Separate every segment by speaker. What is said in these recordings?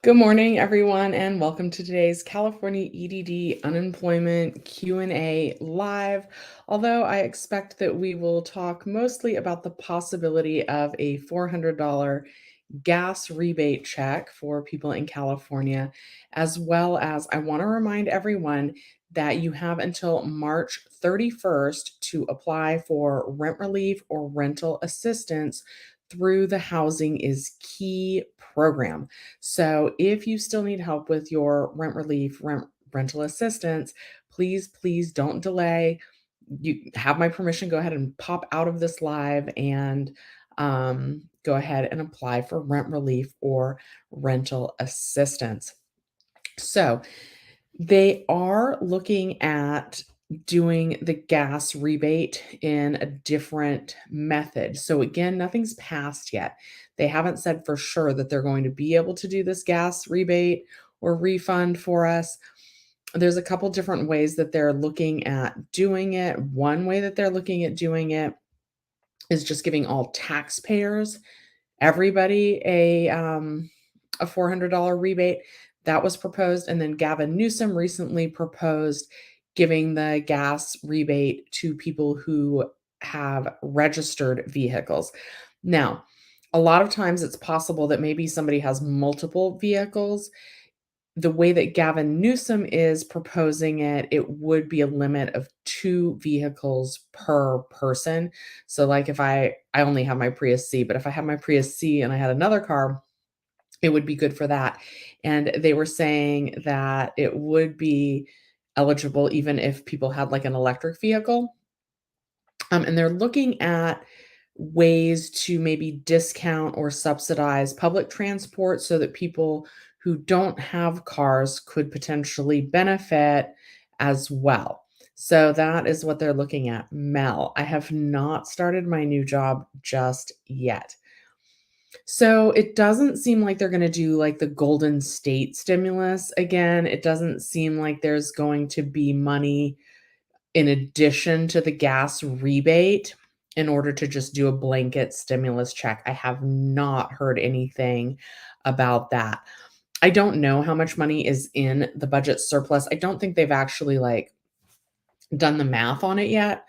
Speaker 1: Good morning, everyone, and welcome to today's California EDD Unemployment Q&A live. Although I expect that we will talk mostly about the possibility of a $400 gas rebate check for people in California, as well as I want to remind everyone that you have until March 31st to apply for rent relief or rental assistance through the Housing is Key program. So if you still need help with your rent relief, rental assistance, please don't delay. You have my permission. Go ahead and pop out of this live and go ahead and apply for rent relief or rental assistance. So they are looking at doing the gas rebate in a different method. So again, nothing's passed yet. They haven't said for sure that they're going to be able to do this gas rebate or refund for us. There's a couple different ways that they're looking at doing it. One way that they're looking at doing it is just giving all taxpayers, everybody a $400 rebate. That was proposed, and then Gavin Newsom recently proposed giving the gas rebate to people who have registered vehicles. Now, a lot of times it's possible that maybe somebody has multiple vehicles. The way that Gavin Newsom is proposing it, it would be a limit of 2 vehicles per person. So, like, if I only have my Prius C, but if I have my Prius C and I had another car, it would be good for that. And they were saying that it would be eligible even if people had, like, an electric vehicle. And they're looking at ways to maybe discount or subsidize public transport so that people who don't have cars could potentially benefit as well. So that is what they're looking at. Mel, I have not started my new job just yet. So it doesn't seem like they're going to do like the Golden State stimulus again. It doesn't seem like there's going to be money in addition to the gas rebate in order to just do a blanket stimulus check. I have not heard anything about that. I don't know how much money is in the budget surplus. I don't think they've actually like done the math on it yet.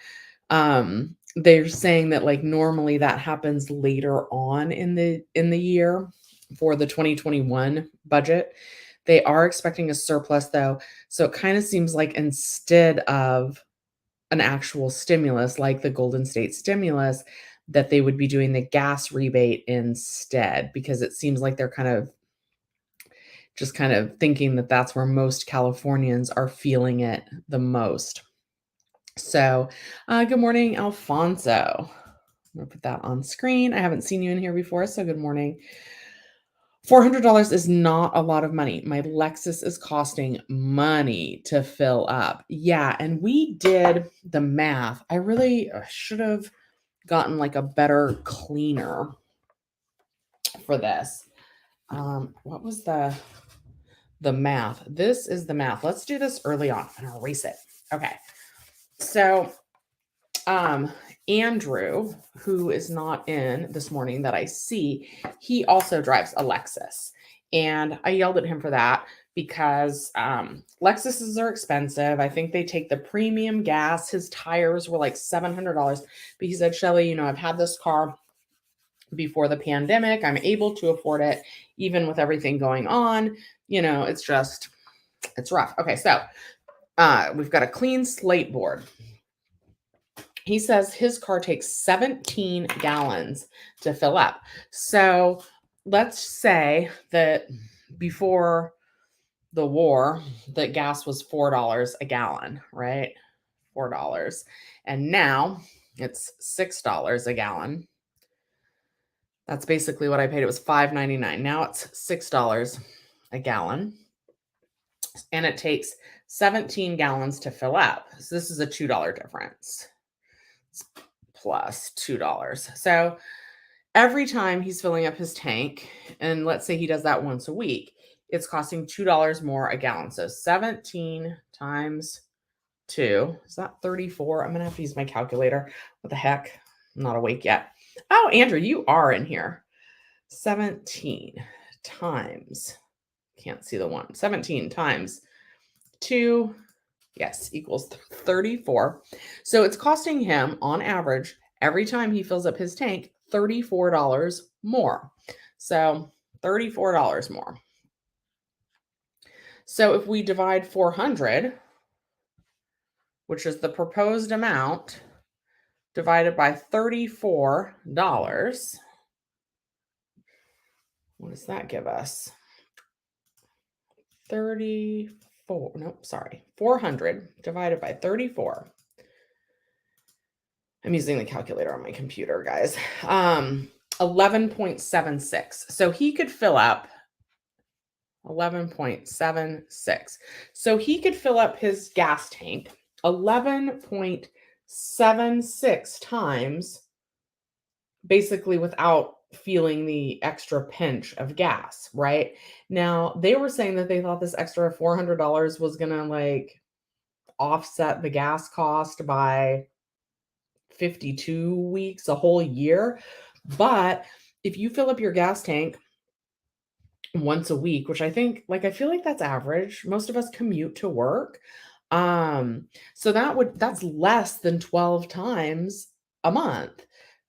Speaker 1: They're saying that like normally that happens later on in the year for the 2021 budget. They are expecting a surplus though. So it kind of seems like instead of an actual stimulus like the Golden State stimulus, that they would be doing the gas rebate instead, because it seems like they're kind of thinking that that's where most Californians are feeling it the most. So, good morning, Alfonso. I'm gonna put that on screen. I haven't seen you in here before, so good morning. $400 is not a lot of money. My Lexus is costing money to fill up. Yeah, and we did the math. I really should have gotten like a better cleaner for this. What was the math? This is the math. Let's do this early on. I'm gonna erase it. Okay. So Andrew, who is not in this morning that I see, he also drives a Lexus. And I yelled at him for that because Lexuses are expensive. I think they take the premium gas. His tires were like $700. But he said, Shelly, I've had this car before the pandemic. I'm able to afford it, even with everything going on. It's rough. Okay, so we've got a clean slate board. He says his car takes 17 gallons to fill up. So let's say that before the war, that gas was $4 a gallon, right? $4. And now it's $6 a gallon. That's basically what I paid. It was $5.99. Now it's $6 a gallon. And it takes 17 gallons to fill up. So this is a $2 difference. Plus $2. So every time he's filling up his tank, and let's say he does that once a week, it's costing $2 more a gallon. So 17 times 2, is that 34? I'm going to have to use my calculator. What the heck? I'm not awake yet. Oh, Andrew, you are in here. 17 times can't see the 1, 17 times 2, yes, equals 34. So it's costing him on average, every time he fills up his tank, $34 more. So $34 more. So if we divide 400, which is the proposed amount, divided by $34, what does that give us? 34, nope, sorry, 400 divided by 34. I'm using the calculator on my computer, guys. 11.76. So he could fill up 11.76. So he could fill up his gas tank 11.76 times, basically without feeling the extra pinch of gas, right? Now, they were saying that they thought this extra $400 was going to like offset the gas cost by 52 weeks, a whole year. But if you fill up your gas tank once a week, which I think, like, I feel like that's average. Most of us commute to work. So that's less than 12 times a month,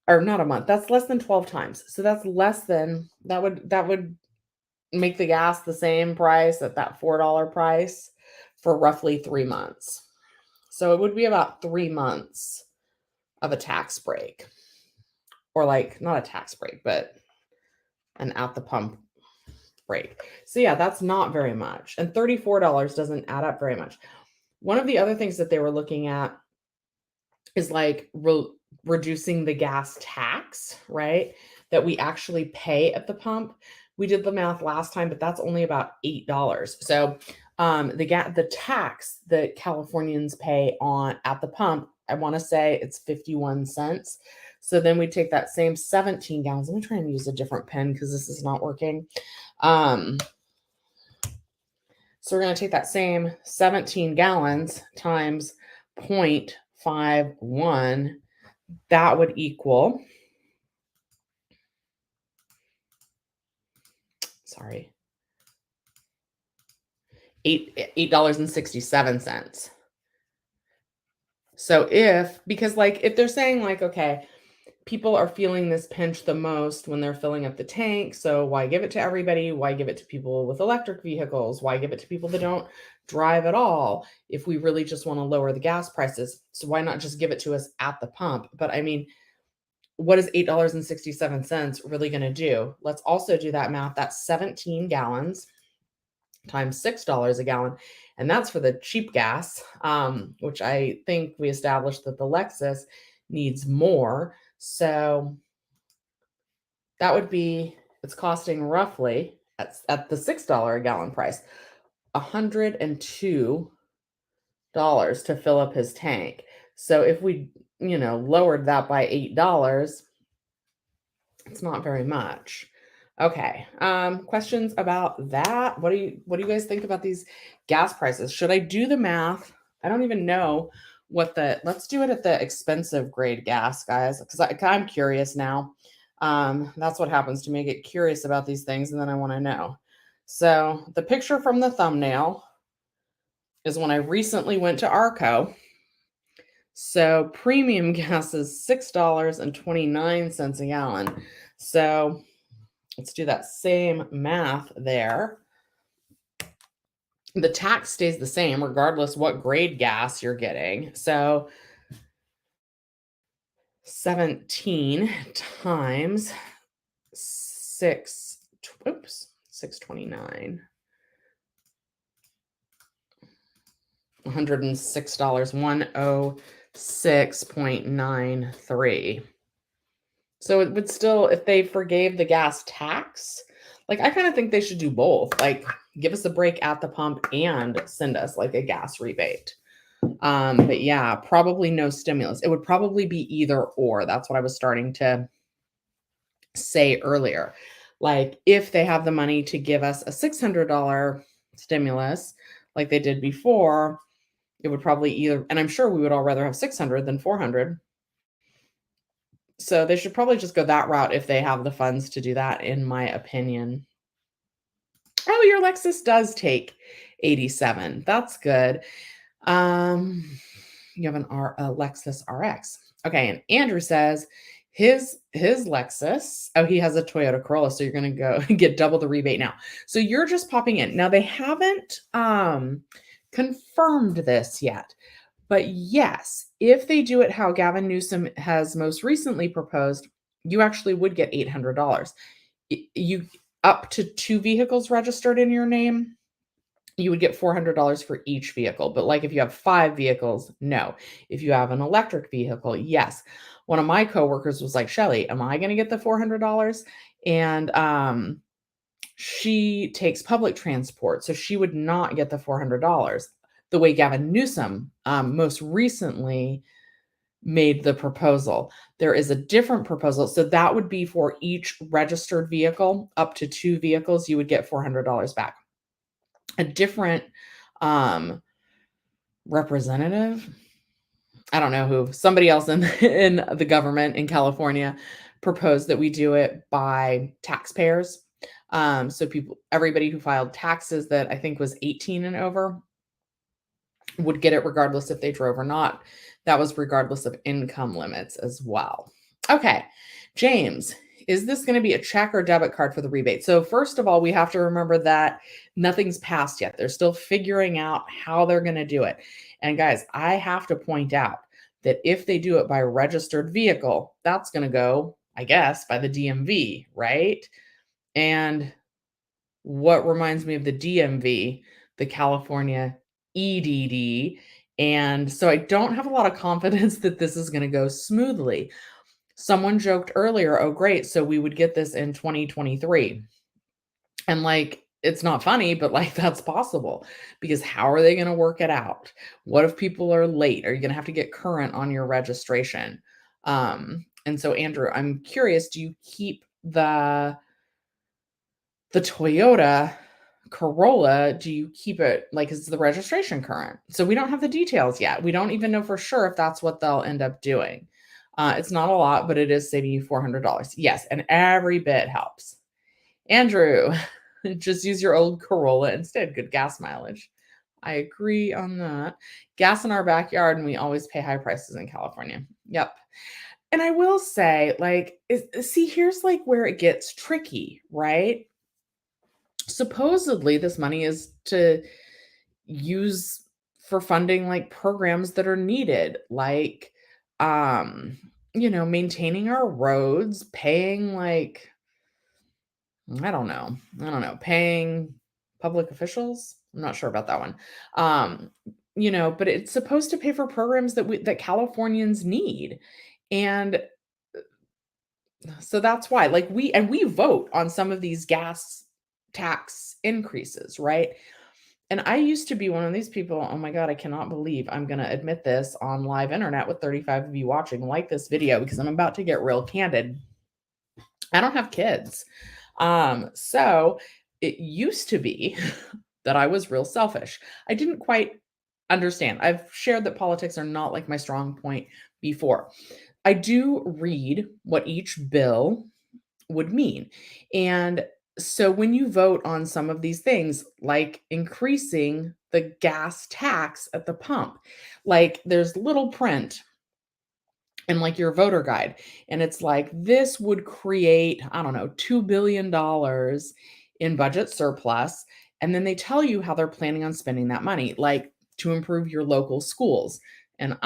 Speaker 1: or not a month. That's less than 12 times. So that's less than, that would make the gas the same price at that $4 price for roughly 3 months. So it would be about 3 months of a tax break, or like not a tax break, but an at the pump break. So yeah, that's not very much. And $34 doesn't add up very much. One of the other things that they were looking at is like reducing the gas tax, right? That we actually pay at the pump. We did the math last time, but that's only about $8. So the tax that Californians pay on at the pump, I want to say it's 51 cents. So then we take that same 17 gallons. Let me try and use a different pen because this is not working. So we're going to take that same 17 gallons times 0.51. That would equal, sorry, $8.67. So because like if they're saying like, okay, people are feeling this pinch the most when they're filling up the tank, so why give it to everybody? Why give it to people with electric vehicles? Why give it to people that don't drive at all if we really just want to lower the gas prices? So why not just give it to us at the pump? But I mean, what is $8.67 really going to do? Let's also do that math. That's 17 gallons times $6 a gallon. And that's for the cheap gas, which I think we established that the Lexus needs more. So that would be, it's costing roughly at the $6 a gallon price, $102 to fill up his tank. So if we, lowered that by $8, it's not very much. Okay. Questions about that? What do you guys think about these gas prices? Should I do the math? I don't even know let's do it at the expensive grade gas, guys, because I'm curious now. That's what happens to me. I get curious about these things and then I want to know. So the picture from the thumbnail is when I recently went to Arco. So premium gas is $6.29 a gallon. So let's do that same math there. The tax stays the same regardless what grade gas you're getting. So 17 times 629. $106, 106.93. So it would still, if they forgave the gas tax, like I kind of think they should do both. Like give us a break at the pump and send us like a gas rebate. But yeah, probably no stimulus. It would probably be either or. That's what I was starting to say earlier. Like if they have the money to give us a $600 stimulus like they did before, it would probably either, and I'm sure we would all rather have 600 than 400. So they should probably just go that route if they have the funds to do that, in my opinion. Oh, your Lexus does take 87. That's good. Um, you have a Lexus RX. Okay, and Andrew says his Lexus. Oh, he has a Toyota Corolla, so you're gonna go get double the rebate now. So you're just popping in. Now they haven't confirmed this yet, but yes, if they do it how Gavin Newsom has most recently proposed, you actually would get $800. You up to 2 vehicles registered in your name, you would get $400 for each vehicle. But like if you have 5 vehicles, no. If you have an electric vehicle, yes. One of my coworkers was like, Shelly, am I going to get the $400? And she takes public transport, so she would not get the $400. The way Gavin Newsom most recently made the proposal. There is a different proposal. So that would be for each registered vehicle, up to 2 vehicles, you would get $400 back. A different representative, I don't know who, somebody else in in the government in California proposed that we do it by taxpayers. So everybody who filed taxes that I think was 18 and over would get it regardless if they drove or not. That was regardless of income limits as well. Okay, James, is this going to be a check or debit card for the rebate? So first of all, we have to remember that nothing's passed yet. They're still figuring out how they're going to do it. And guys, I have to point out that if they do it by registered vehicle, that's going to go, I guess, by the DMV, right? And what reminds me of the DMV, the California EDD. And so I don't have a lot of confidence that this is going to go smoothly. Someone joked earlier, oh, great. So we would get this in 2023. And like, it's not funny, but like that's possible because how are they going to work it out? What if people are late? Are you going to have to get current on your registration? And so, Andrew, I'm curious, do you keep the Toyota Corolla, do you keep it like is the registration current? So we don't have the details yet. We don't even know for sure if that's what they'll end up doing. It's not a lot, but it is saving you $400. Yes, and every bit helps. Andrew, just use your old Corolla instead. Good gas mileage. I agree on that. Gas in our backyard, and we always pay high prices in California. Yep. And I will say, like, see, here's like where it gets tricky, right? Supposedly this money is to use for funding like programs that are needed, like maintaining our roads, paying like paying public officials. I'm not sure about that one. But it's supposed to pay for programs that Californians need. And so that's why, like, we vote on some of these gas tax increases, right? And I used to be one of these people. Oh my God, I cannot believe I'm going to admit this on live internet with 35 of you watching. Like this video because I'm about to get real candid. I don't have kids. So it used to be that I was real selfish. I didn't quite understand. I've shared that politics are not like my strong point before. I do read what each bill would mean. And so when you vote on some of these things, like increasing the gas tax at the pump, like there's little print in like your voter guide, and it's like this would create, I don't know, $2 billion in budget surplus. And then they tell you how they're planning on spending that money, like to improve your local schools. And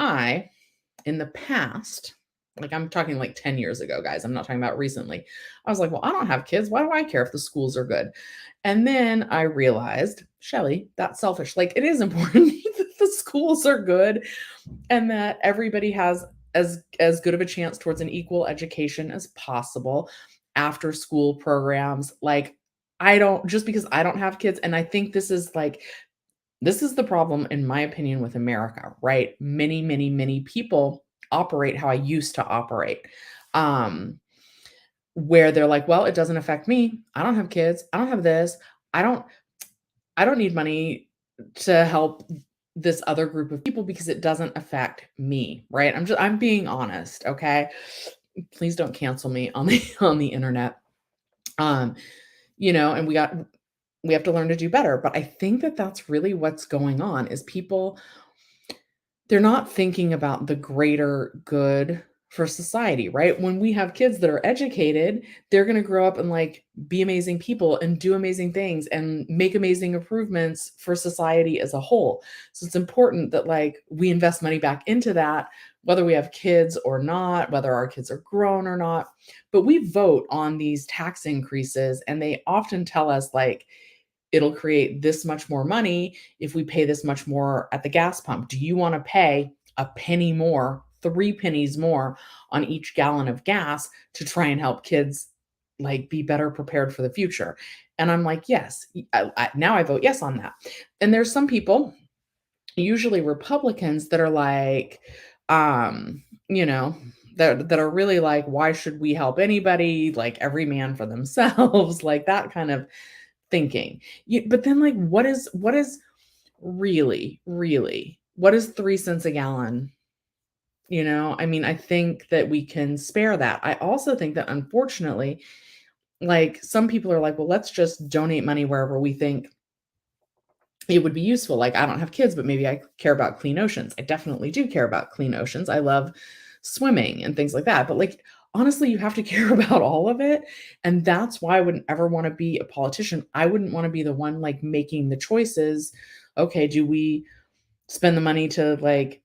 Speaker 1: in the past, like I'm talking like 10 years ago, guys, I'm not talking about recently. I was like, well, I don't have kids. Why do I care if the schools are good? And then I realized, Shelly, that's selfish. Like it is important that the schools are good and that everybody has as good of a chance towards an equal education as possible. After school programs, like I don't, just because I don't have kids, and I think this is the problem, in my opinion, with America, right? Many, many, many people operate how I used to operate, where they're like, well, it doesn't affect me. I don't have kids. I don't have this. I don't, I don't need money to help this other group of people because it doesn't affect me, right? I'm being honest, okay? Please don't cancel me on the on the internet. And we got we have to learn to do better. But I think that that's really what's going on is people, they're not thinking about the greater good for society, right? When we have kids that are educated, they're going to grow up and like be amazing people and do amazing things and make amazing improvements for society as a whole. So it's important that like we invest money back into that, whether we have kids or not, whether our kids are grown or not. But we vote on these tax increases and they often tell us like, it'll create this much more money if we pay this much more at the gas pump. Do you want to pay a penny more, 3 pennies more on each gallon of gas to try and help kids like be better prepared for the future? And I'm like, yes. Now I vote yes on that. And there's some people, usually Republicans, that are like, you know, that are really like, why should we help anybody? Like every man for themselves, like that kind of thinking. But then like what is really what is 3 cents a gallon? I mean, I think that we can spare that. I also think that unfortunately, like some people are like, well, let's just donate money wherever we think it would be useful. Like I don't have kids, but maybe I care about clean oceans. I definitely do care about clean oceans. I love swimming and things like that. But like honestly, you have to care about all of it. And that's why I wouldn't ever want to be a politician. I wouldn't want to be the one like making the choices. Okay, do we spend the money to like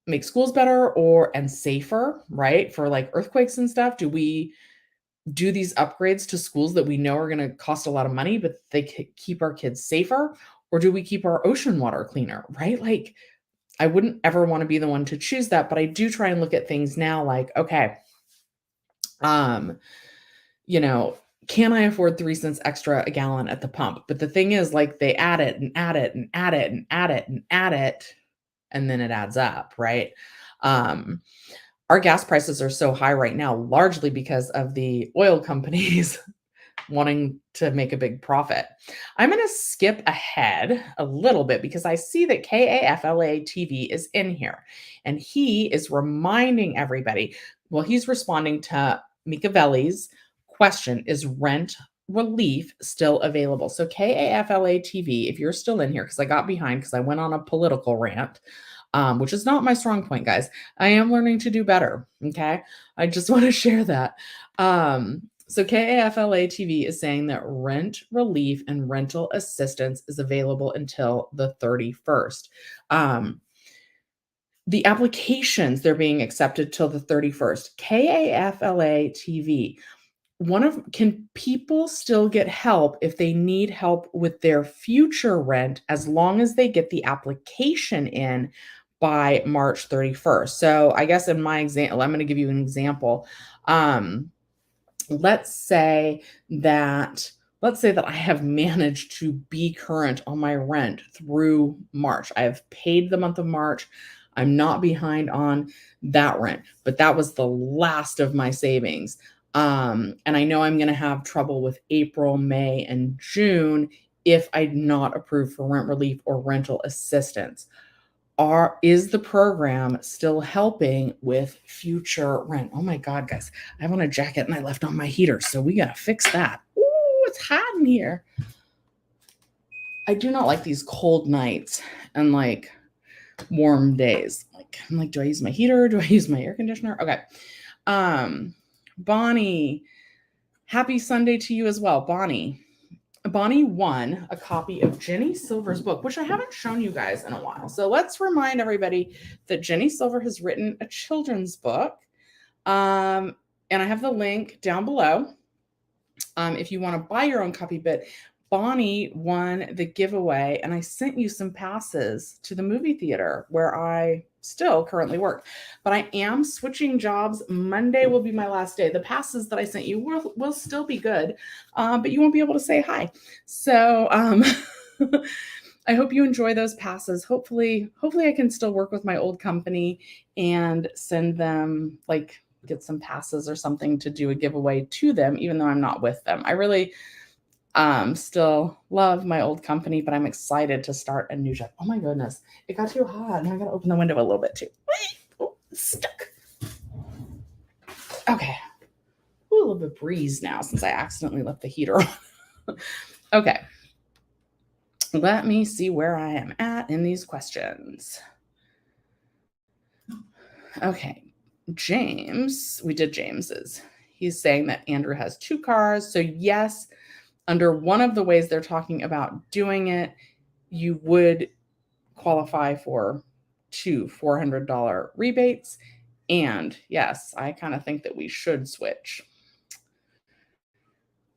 Speaker 1: make schools better or and safer, right? For like earthquakes and stuff? Do we do these upgrades to schools that we know are going to cost a lot of money, but they keep our kids safer? Or do we keep our ocean water cleaner, right? Like, I wouldn't ever want to be the one to choose that, but I do try and look at things now like, okay, um, you know, can I afford 3 cents extra a gallon at the pump? But the thing is, like, they add it and add it and add it and add it and add it, and then it adds up, right? Um, our gas prices are so high right now, largely because of the oil companies wanting to make a big profit. I'm going to skip ahead a little bit because I see that KAFLA TV is in here and he is reminding everybody. Well, he's responding to Mikavelli's question: is rent relief still available? So KAFLA TV, if you're still in here, because I got behind because I went on a political rant, which is not my strong point, guys. I am learning to do better. Okay. I just want to share that. So KAFLA TV is saying that rent relief and rental assistance is available until the 31st. The applications, they're being accepted till the 31st. KAFLA TV, can people still get help if they need help with their future rent as long as they get the application in by March 31st? So I guess in my example, I'm going to give you an example. let's say let's say that I have managed to be current on my rent through March. I have paid the month of March. I'm not behind on that rent, but that was the last of my savings. And I know I'm going to have trouble with April, May, and June if I'm not approved for rent relief or rental assistance. Is the program still helping with future rent? Oh my God, guys, I have on a jacket and I left on my heater, so we gotta fix that. Ooh, it's hot in here. I do not like these cold nights and like warm days. I'm like, do I use my heater? Do I use my air conditioner? Okay. Bonnie, happy Sunday to you as well. Bonnie won a copy of Jenny Silver's book, which I haven't shown you guys in a while. So let's remind everybody that Jenny Silver has written a children's book. And I have the link down below if you want to buy your own copy. But Bonnie won the giveaway, and I sent you some passes to the movie theater where I still currently work. But I am switching jobs. Monday will be my last day. The passes that I sent you will still be good, but you won't be able to say hi. So I hope you enjoy those passes. Hopefully I can still work with my old company and send them, like, get some passes or something to do a giveaway to them, even though I'm not with them. I really still love my old company, but I'm excited to start a new job. Oh my goodness, it got too hot. Now I gotta open the window a little bit too. Oh, it's stuck. Okay. Ooh, a little bit of breeze now since I accidentally left the heater on. Okay. Let me see where I am at in these questions. Okay. James, we did James's. He's saying that Andrew has 2 cars. So, yes, under one of the ways they're talking about doing it, you would qualify for 2 $400 rebates. And yes, I kind of think that we should switch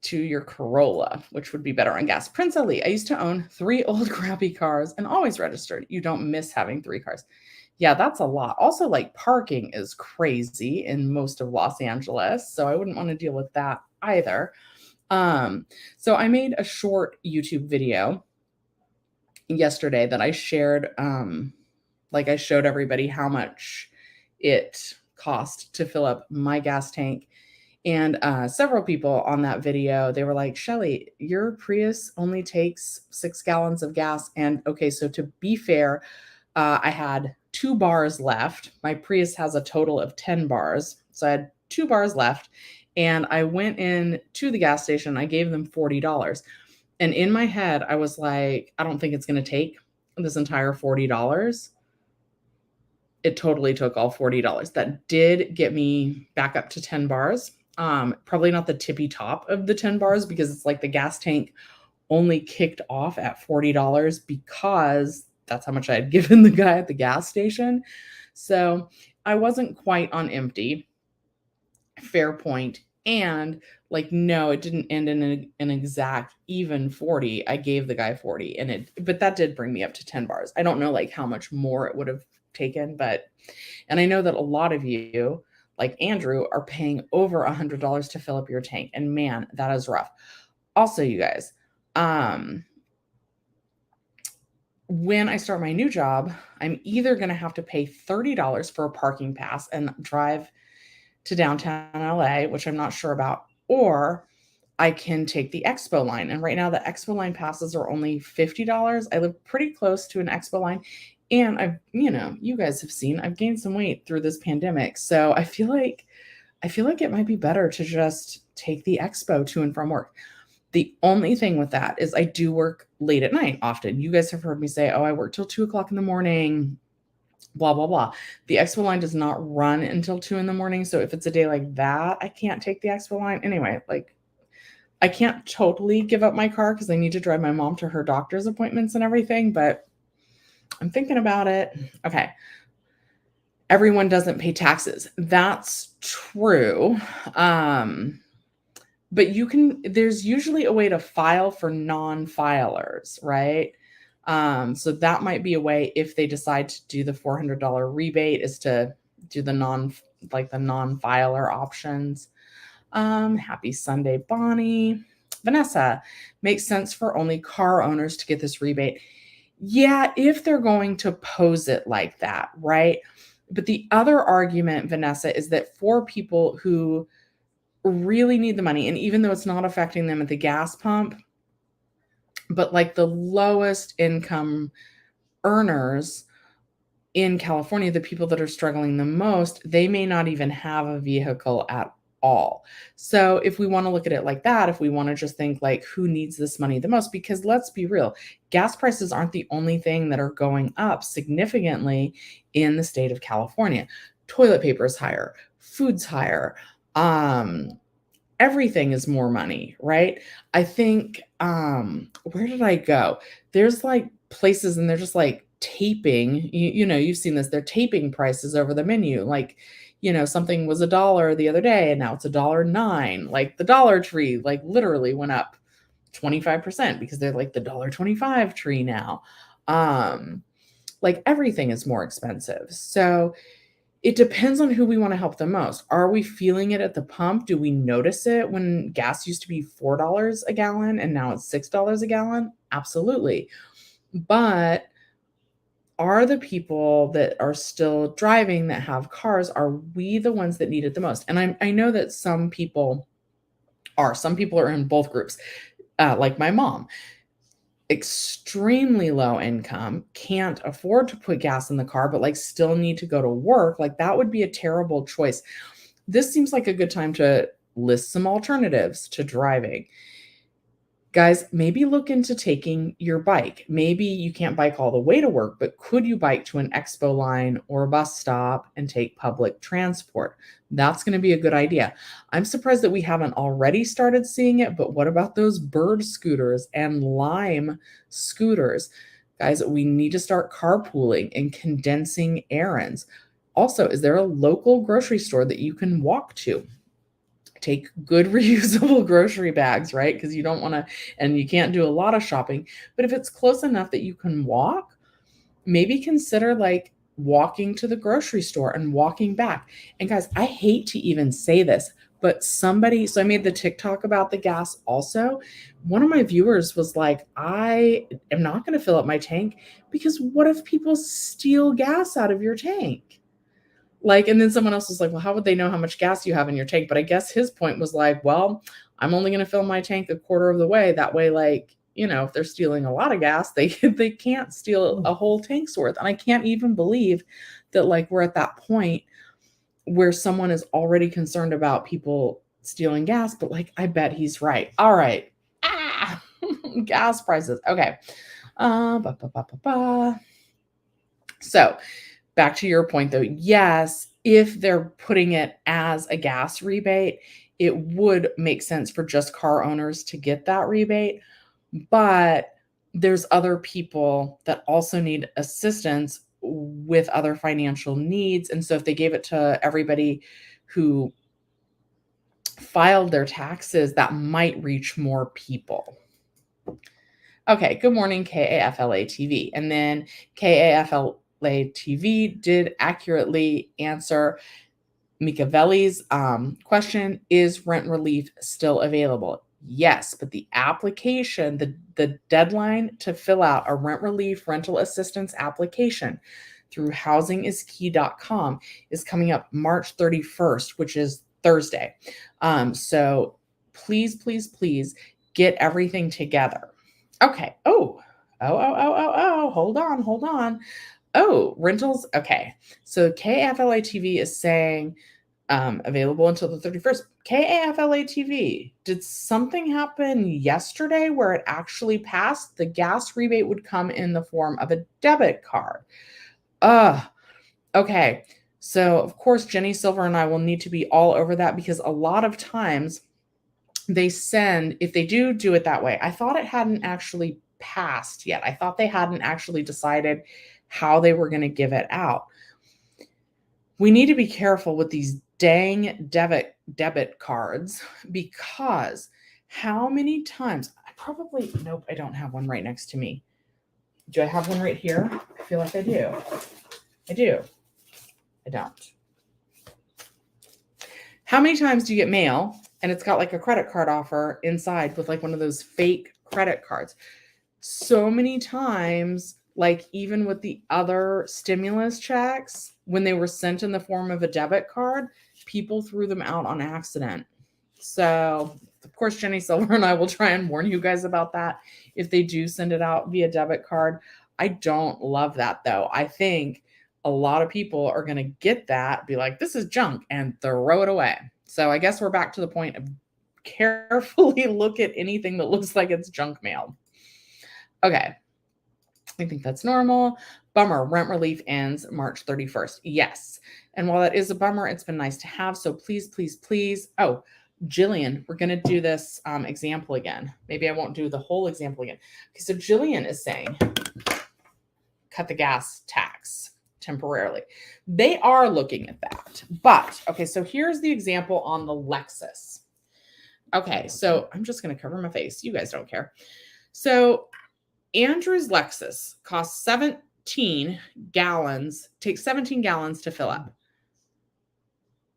Speaker 1: to your Corolla, which would be better on gas. Prince Ali, I used to own 3 old crappy cars and always registered. You don't miss having 3 cars. Yeah, that's a lot. Also, like parking is crazy in most of Los Angeles, so I wouldn't want to deal with that either. So I made a short YouTube video yesterday that I shared. Like I showed everybody how much it cost to fill up my gas tank. And several people on that video, they were like, Shelly, your Prius only takes 6 gallons of gas. And okay, so to be fair, I had 2 bars left. My Prius has a total of 10 bars. So I had 2 bars left. And I went in to the gas station. I gave them $40. And in my head, I was like, I don't think it's going to take this entire $40. It totally took all $40. That did get me back up to 10 bars. Probably not the tippy top of the 10 bars because it's like the gas tank only kicked off at $40 because that's how much I had given the guy at the gas station. So I wasn't quite on empty. Fair point. And like, no, it didn't end in an exact even 40. I gave the guy 40 but that did bring me up to 10 bars. I don't know like how much more it would have taken, and I know that a lot of you, like Andrew, are paying over $100 to fill up your tank. And man, that is rough. Also, you guys, when I start my new job, I'm either going to have to pay $30 for a parking pass and drive to downtown LA, which I'm not sure about, or I can take the Expo line. And right now the Expo line passes are only $50. I live pretty close to an Expo line. And you guys have seen, I've gained some weight through this pandemic. So I feel like it might be better to just take the Expo to and from work. The only thing with that is I do work late at night often. You guys have heard me say, oh, I work till 2:00 in the morning, blah, blah, blah. The Expo line does not run until 2 in the morning. So if it's a day like that, I can't take the Expo line. Anyway, like I can't totally give up my car because I need to drive my mom to her doctor's appointments and everything, but I'm thinking about it. Okay. Everyone doesn't pay taxes. That's true. But there's usually a way to file for non-filers, right? So that might be a way if they decide to do the $400 rebate is to do the non-filer options. Happy Sunday, Bonnie. Vanessa, makes sense for only car owners to get this rebate. Yeah, if they're going to pose it like that, right? But the other argument, Vanessa, is that for people who really need the money, and even though it's not affecting them at the gas pump, but like the lowest income earners in California, the people that are struggling the most, they may not even have a vehicle at all. So if we want to look at it like that, if we want to just think like who needs this money the most, because let's be real, gas prices aren't the only thing that are going up significantly in the state of California. Toilet paper is higher, food's higher, everything is more money, right? I think where did I go? There's like places and they're just like taping, you've seen this, they're taping prices over the menu. Like, something was $1 the other day and now it's $1.09. Like the Dollar Tree, like literally went up 25% because they're like the $1.25 tree now. Like everything is more expensive. So it depends on who we want to help the most. Are we feeling it at the pump? Do we notice it when gas used to be $4 a gallon and now it's $6 a gallon? Absolutely. But are the people that are still driving that have cars, are we the ones that need it the most? And I know that some people are in both groups, like my mom. Extremely low income, can't afford to put gas in the car, but like still need to go to work. Like that would be a terrible choice. This seems like a good time to list some alternatives to driving. Guys, maybe look into taking your bike. Maybe you can't bike all the way to work, but could you bike to an expo line or a bus stop and take public transport? That's going to be a good idea. I'm surprised that we haven't already started seeing it, but what about those bird scooters and Lime scooters? Guys, we need to start carpooling and condensing errands. Also, is there a local grocery store that you can walk to? Take good reusable grocery bags, right? Because you don't want to, and you can't do a lot of shopping. But if it's close enough that you can walk, maybe consider like walking to the grocery store and walking back. And guys, I hate to even say this, but somebody, so I made the TikTok about the gas also. One of my viewers was like, I am not going to fill up my tank because what if people steal gas out of your tank? Like, and then someone else was like, well, how would they know how much gas you have in your tank? But I guess his point was like, well, I'm only going to fill my tank a quarter of the way. That way, like, if they're stealing a lot of gas, they can't steal a whole tank's worth. And I can't even believe that like we're at that point where someone is already concerned about people stealing gas, but like I bet he's right. All right. Gas prices. Okay. So back to your point though, yes, if they're putting it as a gas rebate, it would make sense for just car owners to get that rebate. But there's other people that also need assistance with other financial needs. And so if they gave it to everybody who filed their taxes, that might reach more people. Okay, good morning, KAFLA TV. And then KAFLA TV did accurately answer Mikavelli's question, is rent relief still available? Yes, but the application, the deadline to fill out a rent relief rental assistance application through housingiskey.com is coming up March 31st, which is Thursday. So please, please, please get everything together. Okay. Oh, hold on. Oh, rentals. Okay. So KAFLA TV is saying available until the 31st. KAFLA TV, did something happen yesterday where it actually passed? The gas rebate would come in the form of a debit card. Okay. So, of course, Jenny Silver and I will need to be all over that because a lot of times they send, if they do it that way, I thought it hadn't actually passed yet. I thought they hadn't actually decided how they were going to give it out. We need to be careful with these dang debit cards because how many times nope, I don't have one right next to me. Do I have one right here? I feel like I do. I don't. How many times do you get mail and it's got like a credit card offer inside with like one of those fake credit cards? So many times, like even with the other stimulus checks, when they were sent in the form of a debit card, people threw them out on accident. So, of course, Jenny Silver and I will try and warn you guys about that if they do send it out via debit card. I don't love that though. I think a lot of people are going to get that, be like, this is junk, and throw it away. So I guess we're back to the point of carefully look at anything that looks like it's junk mail. Okay. I think that's normal. Bummer. Rent relief ends March 31st. Yes. And while that is a bummer, it's been nice to have. So please, please, please. Oh, Jillian, we're going to do this example again. Maybe I won't do the whole example again. Okay, so Jillian is saying, cut the gas tax temporarily. They are looking at that. But, okay, so here's the example on the Lexus. Okay, so I'm just going to cover my face. You guys don't care. So Andrew's Lexus costs 17 gallons, takes 17 gallons to fill up.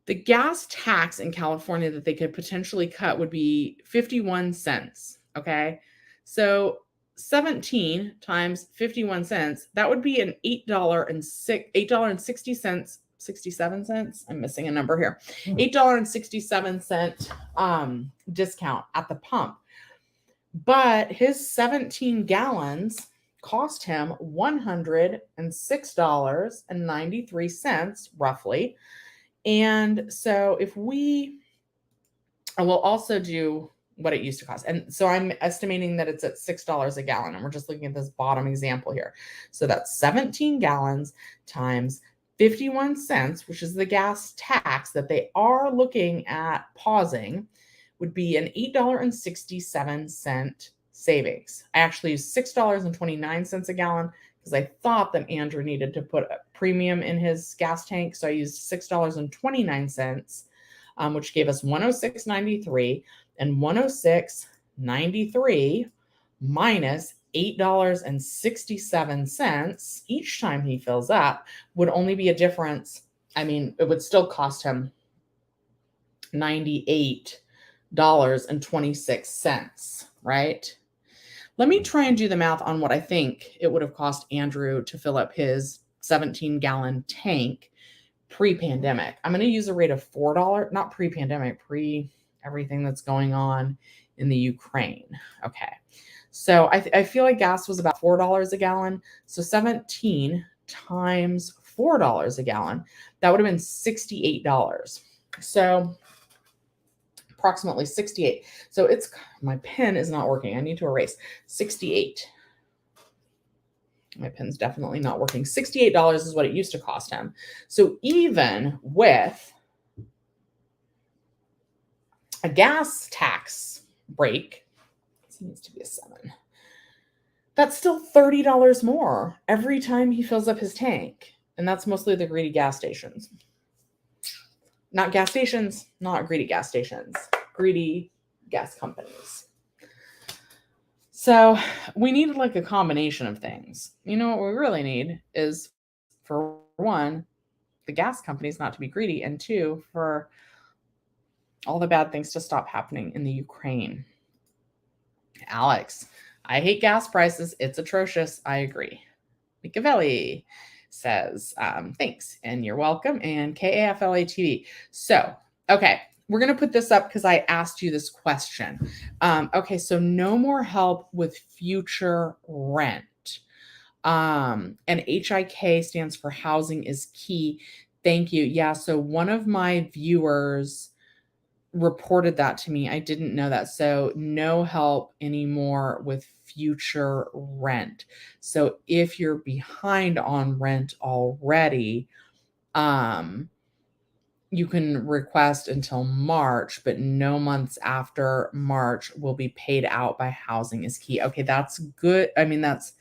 Speaker 1: The gas tax in California that they could potentially cut would be 51 cents. Okay. So 17 times 51 cents, that would be an $8.60, 67 cents. I'm missing a number here. $8.67 discount at the pump. But his 17 gallons cost him $106.93 roughly. And so if we will also do what it used to cost. And so I'm estimating that it's at $6 a gallon. And we're just looking at this bottom example here. So that's 17 gallons times 51 cents, which is the gas tax that they are looking at pausing, would be an $8.67 savings. I actually used $6.29 a gallon because I thought that Andrew needed to put a premium in his gas tank. So I used $6.29, which gave us 106.93, and 106.93 minus $8.67 each time he fills up would only be a difference. I mean, it would still cost him $98.26, right? Let me try and do the math on what I think it would have cost Andrew to fill up his 17-gallon tank pre-pandemic. I'm going to use a rate of $4, not pre-pandemic, everything that's going on in the Ukraine. Okay. So I feel like gas was about $4 a gallon. So 17 times $4 a gallon, that would have been $68. So approximately 68. So my pen is not working. I need to erase 68. My pen's definitely not working. $68 is what it used to cost him. So even with a gas tax break, it needs to be a 7. That's still $30 more every time he fills up his tank. And that's mostly the greedy gas stations. Not gas stations, not greedy gas stations, greedy gas companies. So we need like a combination of things. You know what we really need is, for one, the gas companies not to be greedy, and two, for all the bad things to stop happening in the Ukraine. Alex, I hate gas prices. It's atrocious. I agree. Micavelli says, thanks, and you're welcome. And KAFLA TV. So, okay, we're going to put this up because I asked you this question. Okay, so no more help with future rent. And HIK stands for housing is key. Thank you. Yeah, so one of my viewers reported that to me. I didn't know that. So no help anymore with future rent. So if you're behind on rent already, you can request until March, but no months after March will be paid out by Housing is Key. Okay, that's good. I mean, that's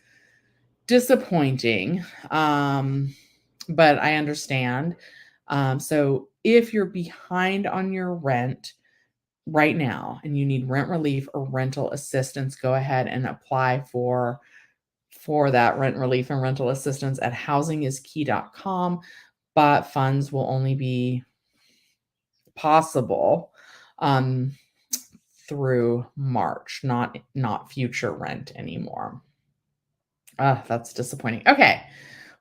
Speaker 1: disappointing, but I understand. So if you're behind on your rent right now and you need rent relief or rental assistance, go ahead and apply for that rent relief and rental assistance at housingiskey.com, but funds will only be possible through March, not future rent anymore. That's disappointing. Okay.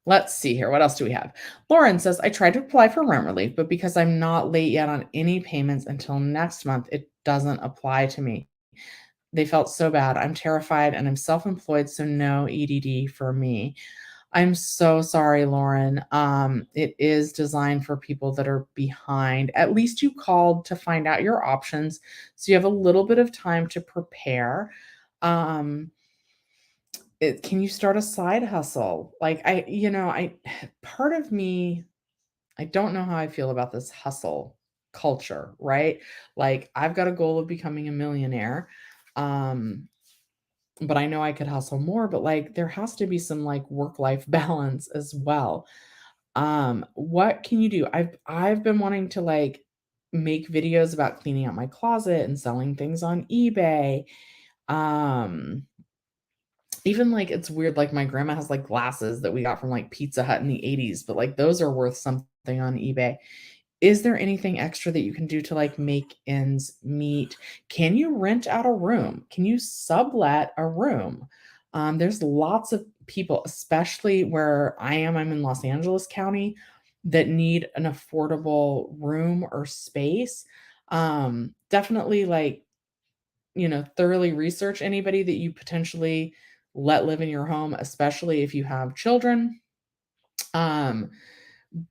Speaker 1: Let's see here. What else do we have? Lauren says, I tried to apply for rent relief, but because I'm not late yet on any payments until next month, it doesn't apply to me. They felt so bad. I'm terrified and I'm self-employed, so no EDD for me. I'm so sorry, Lauren. It is designed for people that are behind. At least you called to find out your options, so you have a little bit of time to prepare. Can you start a side hustle? Like part of me, I don't know how I feel about this hustle culture, right? Like I've got a goal of becoming a millionaire. But I know I could hustle more, but like there has to be some like work-life balance as well. What can you do? I've been wanting to like make videos about cleaning out my closet and selling things on eBay. Even like it's weird, like my grandma has like glasses that we got from like Pizza Hut in the 80s, but like those are worth something on eBay. Is there anything extra that you can do to like make ends meet? Can you rent out a room? Can you sublet a room? There's lots of people, especially where I am, I'm in Los Angeles County, that need an affordable room or space. Definitely like, thoroughly research anybody that you potentially let live in your home, especially if you have children.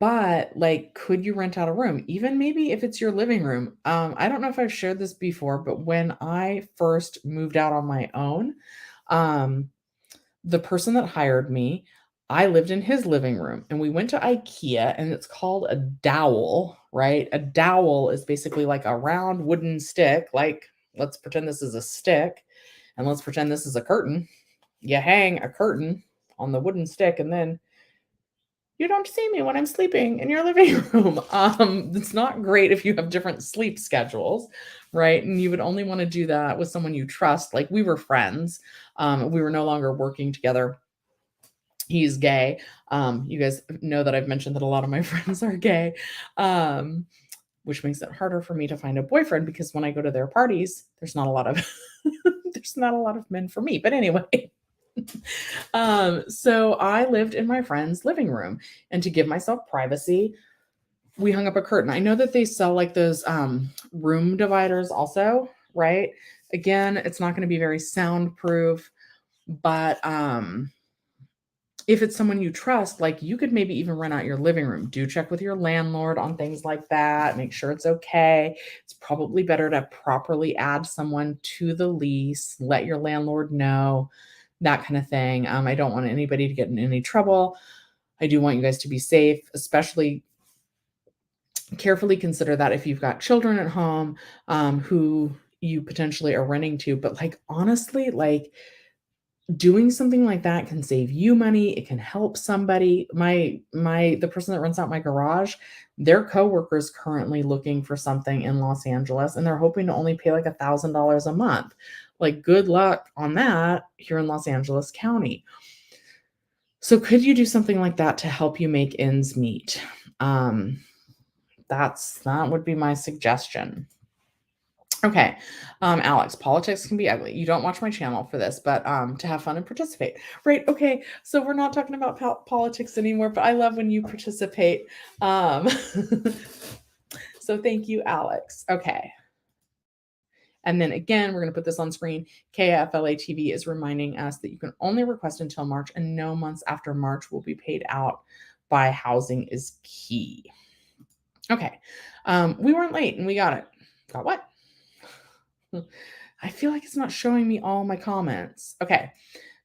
Speaker 1: But, like, could you rent out a room? Even maybe if it's your living room. I don't know if I've shared this before, but when I first moved out on my own, um, the person that hired me, I lived in his living room, and we went to IKEA, and it's called a dowel, right? A dowel is basically like a round wooden stick, like, let's pretend this is a stick, and let's pretend this is a curtain. You hang a curtain on the wooden stick, and then you don't see me when I'm sleeping in your living room. It's not great if you have different sleep schedules, right? And you would only want to do that with someone you trust. Like we were friends. We were no longer working together. He's gay. You guys know that I've mentioned that a lot of my friends are gay, which makes it harder for me to find a boyfriend because when I go to their parties, there's not a lot of there's not a lot of men for me. But anyway, so I lived in my friend's living room, and to give myself privacy, we hung up a curtain. I know that they sell like those room dividers also, right? Again, it's not going to be very soundproof, but if it's someone you trust, like you could maybe even rent out your living room. Do check with your landlord on things like that. Make sure it's okay. It's probably better to properly add someone to the lease, let your landlord know, that kind of thing. I don't want anybody to get in any trouble. I do want you guys to be safe, especially carefully consider that if you've got children at home who you potentially are renting to. But like honestly, like doing something like that can save you money. It can help somebody. The person that rents out my garage, their coworker is currently looking for something in Los Angeles, and they're hoping to only pay like $1,000 a month. Like, good luck on that here in Los Angeles County. So, could you do something like that to help you make ends meet? Um, that would be my suggestion. Okay. Alex, politics can be ugly. You don't watch my channel for this, but to have fun and participate. Right. Okay. So we're not talking about politics anymore, but I love when you participate. So thank you, Alex. Okay. And then again, we're going to put this on screen. KFLA TV is reminding us that you can only request until March, and no months after March will be paid out by Housing is Key. Okay. We weren't late and we got it. Got what? I feel like it's not showing me all my comments. Okay.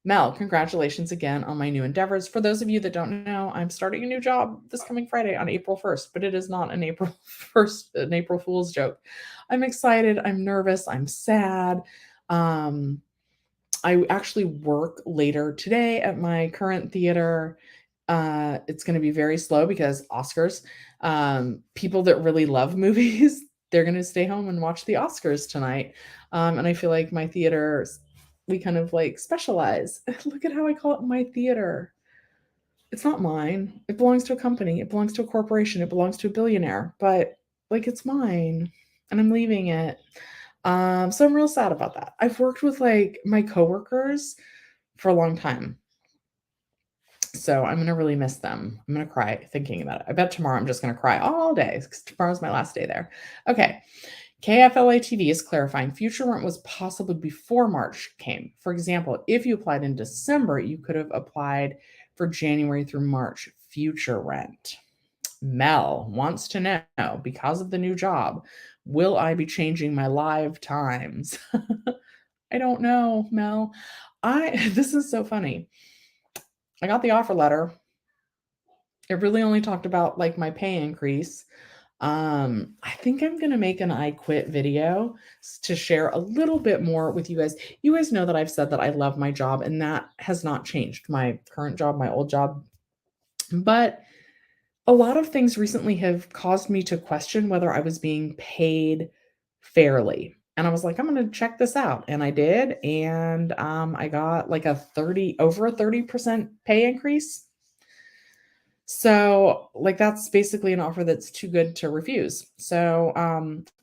Speaker 1: Mel, congratulations again on my new endeavors. For those of you that don't know, I'm starting a new job this coming Friday on April 1st, but it is not an April 1st, an April Fool's joke. I'm excited. I'm nervous. I'm sad. I actually work later today at my current theater. It's going to be very slow because Oscars. People that really love movies, they're going to stay home and watch the Oscars tonight. And I feel like my theater, we kind of like specialize. Look at how I call it my theater. It's not mine. It belongs to a company. It belongs to a corporation. It belongs to a billionaire. But like it's mine, and I'm leaving it. So I'm real sad about that. I've worked with like my coworkers for a long time. So I'm gonna really miss them. I'm gonna cry thinking about it. I bet tomorrow I'm just gonna cry all day because tomorrow's my last day there. Okay. KFLA TV is clarifying future rent was possible before March came. For example, if you applied in December, you could have applied for January through March future rent. Mel wants to know, because of the new job, will I be changing my live times? I don't know, Mel. This is so funny. I got the offer letter. It really only talked about like my pay increase. I think I'm gonna make an I quit video to share a little bit more with you guys. You guys know that I've said that I love my job, and that has not changed. My current job, my old job. But a lot of things recently have caused me to question whether I was being paid fairly. And I was like, I'm going to check this out. And I did. And I got like over a 30% pay increase. So, like, that's basically an offer that's too good to refuse. So,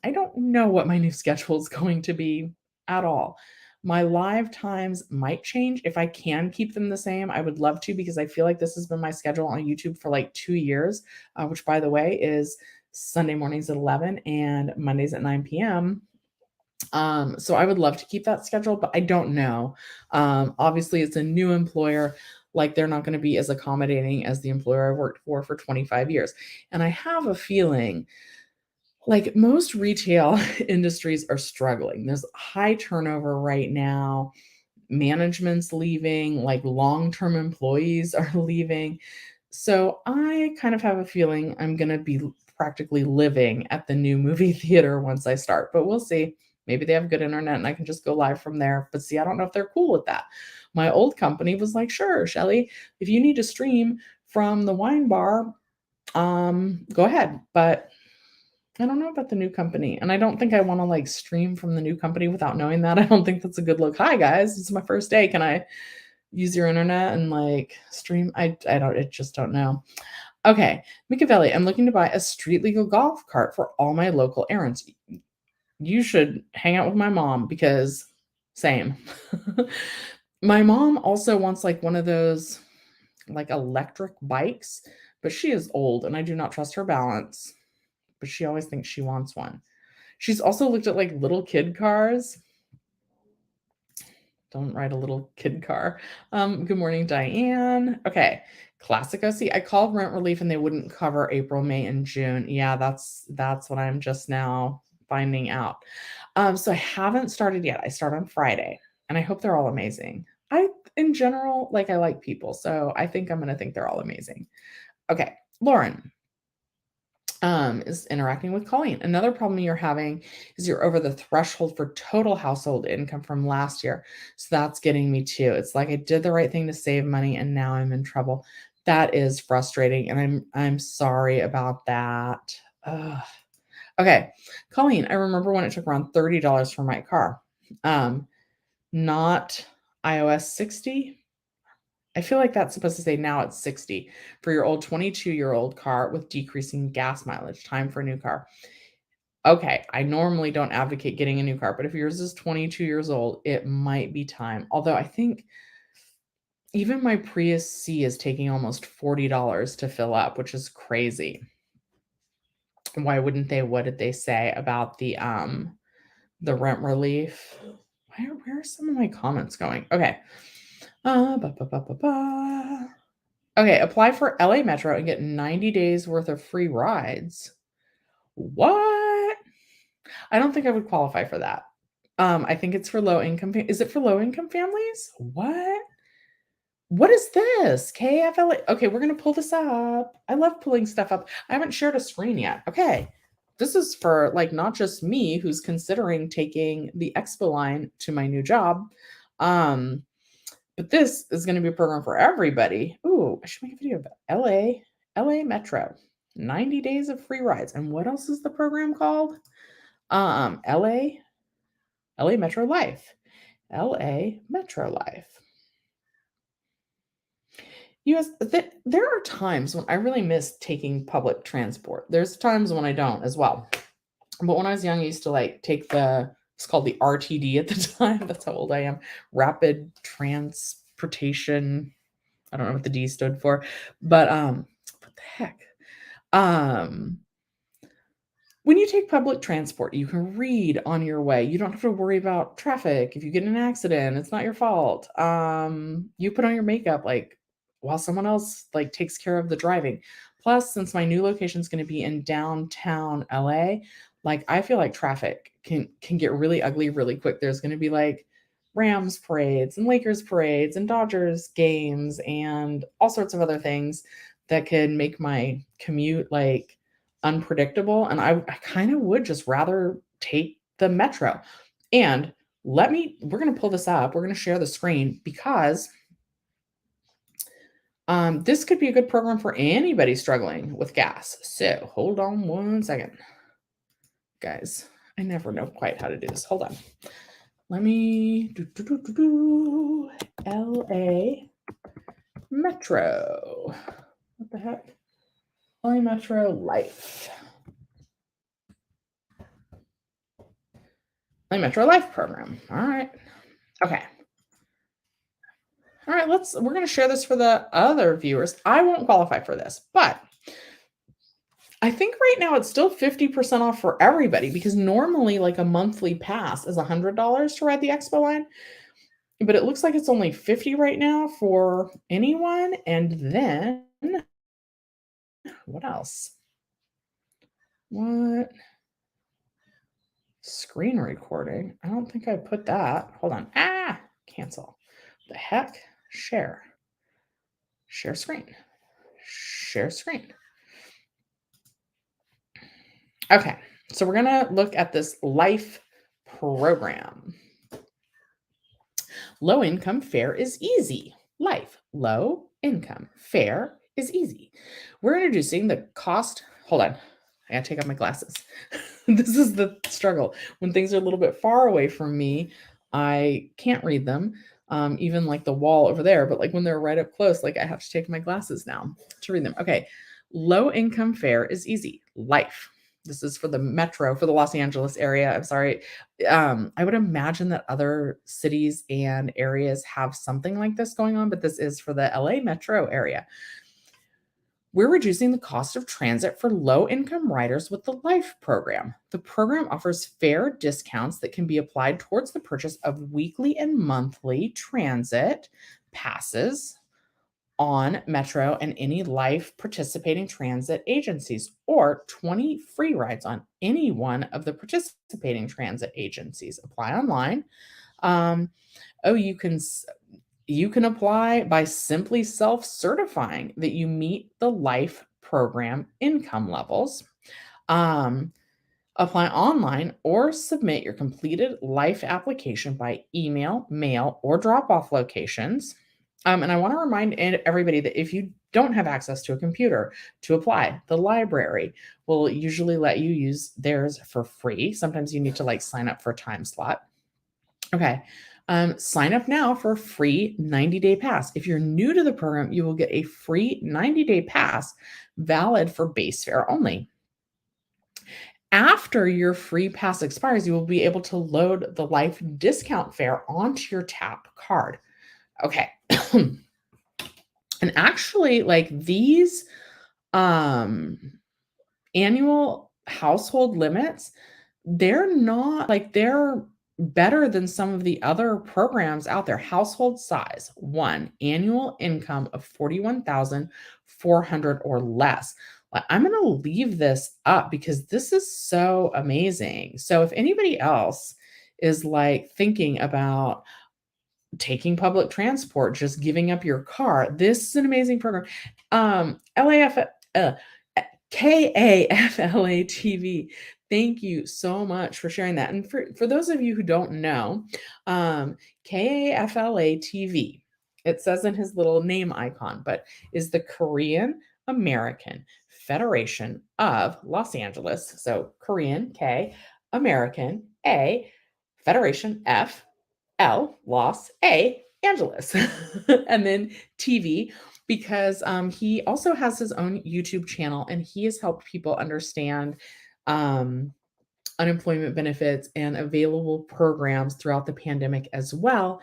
Speaker 1: I don't know what my new schedule is going to be at all. My live times might change if I can keep them the same. I would love to because I feel like this has been my schedule on YouTube for like 2 years, which, by the way, is Sunday mornings at 11 and Mondays at 9 p.m. So I would love to keep that schedule, but I don't know. Obviously, it's a new employer. Like they're not going to be as accommodating as the employer I worked for 25 years. And I have a feeling like most retail industries are struggling. There's high turnover right now. Management's leaving, like long-term employees are leaving. So I kind of have a feeling I'm going to be practically living at the new movie theater once I start, but we'll see. Maybe they have good internet and I can just go live from there. But see, I don't know if they're cool with that. My old company was like, sure, Shelly, if you need to stream from the wine bar, go ahead. But I don't know about the new company. And I don't think I want to like stream from the new company without knowing that. I don't think that's a good look. Hi guys, it's my first day. Can I use your internet and like stream? I just don't know. Okay, Machiavelli, I'm looking to buy a street legal golf cart for all my local errands. You should hang out with my mom because same. My mom also wants like one of those like electric bikes, but she is old and I do not trust her balance. But she always thinks she wants one. She's also looked at like little kid cars. Don't ride a little kid car. Good morning, Diane. Okay. Classic OC. I called rent relief and they wouldn't cover April, May, and June. Yeah, that's what I'm just now finding out. So I haven't started yet. I start on Friday and I hope they're all amazing. I in general, like I like people, so I think I'm gonna think they're all amazing. Okay, Lauren is interacting with Colleen. Another problem you're having is you're over the threshold for total household income from last year. So that's getting me too. It's like I did the right thing to save money and now I'm in trouble. That is frustrating and I'm sorry about that. Ugh. Okay, Colleen, I remember when it took around $30 for my car. Not iOS 60. I feel like that's supposed to say now it's 60 for your old 22-year-old car with decreasing gas mileage. Time for a new car. Okay, I normally don't advocate getting a new car, but if yours is 22 years old, it might be time. Although I think even my Prius C is taking almost $40 to fill up, which is crazy. Why wouldn't they? What did they say about the rent relief? Where are some of my comments going? Okay. Ba, ba, ba, ba, ba. Okay, apply for LA Metro and get 90 days worth of free rides. What? I don't think I would qualify for that. I think it's for low income. Is it for low income families? What? What is this? KFLA. Okay, we're gonna pull this up. I love pulling stuff up. I haven't shared a screen yet. Okay. This is for like not just me who's considering taking the Expo line to my new job. But this is going to be a program for everybody. Ooh, I should make a video about LA Metro. 90 days of free rides. And what else is the program called? LA Metro Life. LA Metro Life. There are times when I really miss taking public transport. There's times when I don't as well. But when I was young, I used to like take it's called the RTD at the time. That's how old I am. Rapid Transportation. I don't know what the D stood for, but what the heck? Um, when you take public transport, you can read on your way. You don't have to worry about traffic. If you get in an accident, it's not your fault. You put on your makeup like while someone else like takes care of the driving. Plus, since my new location is going to be in downtown LA, like I feel like traffic can get really ugly really quick. There's going to be like Rams parades and Lakers parades and Dodgers games and all sorts of other things that could make my commute like unpredictable. And I kind of would just rather take the metro. And we're going to pull this up. We're going to share the screen because this could be a good program for anybody struggling with gas. So hold on one second. Guys, I never know quite how to do this. Hold on. Let me LA Metro. What the heck? LA Metro Life. LA Metro Life program. All right. Okay. All right, we're going to share this for the other viewers. I won't qualify for this, but I think right now it's still 50% off for everybody because normally like a monthly pass is $100 to ride the expo line, but it looks like it's only 50 right now for anyone. And then what else? What? Screen recording. I don't think I put that. Hold on. Cancel. The heck? Share. Share screen. Share screen. Okay. So we're going to look at this life program. Low income fare is easy. Life, low income fare is easy. We're introducing the cost. Hold on. I gotta take off my glasses. This is the struggle. When things are a little bit far away from me, I can't read them. Even like the wall over there, but like when they're right up close, like I have to take my glasses now to read them. Okay. Low income fare is easy. Life. This is for the metro, for the Los Angeles area. I'm sorry. I would imagine that other cities and areas have something like this going on, but this is for the LA metro area. We're reducing the cost of transit for low income riders with the Life program. The program offers fare discounts that can be applied towards the purchase of weekly and monthly transit passes on Metro and any Life participating transit agencies, or 20 free rides on any one of the participating transit agencies. Apply online. Um, oh, you can apply by simply self-certifying that you meet the Life program income levels. Um, Apply online or submit your completed Life application by email, mail, or drop off locations. And I want to remind everybody that if you don't have access to a computer to apply, the library will usually let you use theirs for free. Sometimes you need to like sign up for a time slot. Okay. Sign up now for a free 90-day pass. If you're new to the program, you will get a free 90-day pass valid for base fare only. After your free pass expires, you will be able to load the Life discount fare onto your tap card. Okay. And actually, like these annual household limits, they're not like they're better than some of the other programs out there. Household size, one, annual income of 41,400 or less. Like, I'm going to leave this up because this is so amazing. So if anybody else is like thinking about taking public transport, just giving up your car, this is an amazing program. LAF KAFLA TV. Thank you so much for sharing that. And for those of you who don't know, KAFLA TV, it says in his little name icon, but is the Korean American Federation of Los Angeles. So Korean K, American A, Federation F, L, Los A, Angeles, and then TV, because he also has his own YouTube channel and he has helped people understand unemployment benefits and available programs throughout the pandemic as well.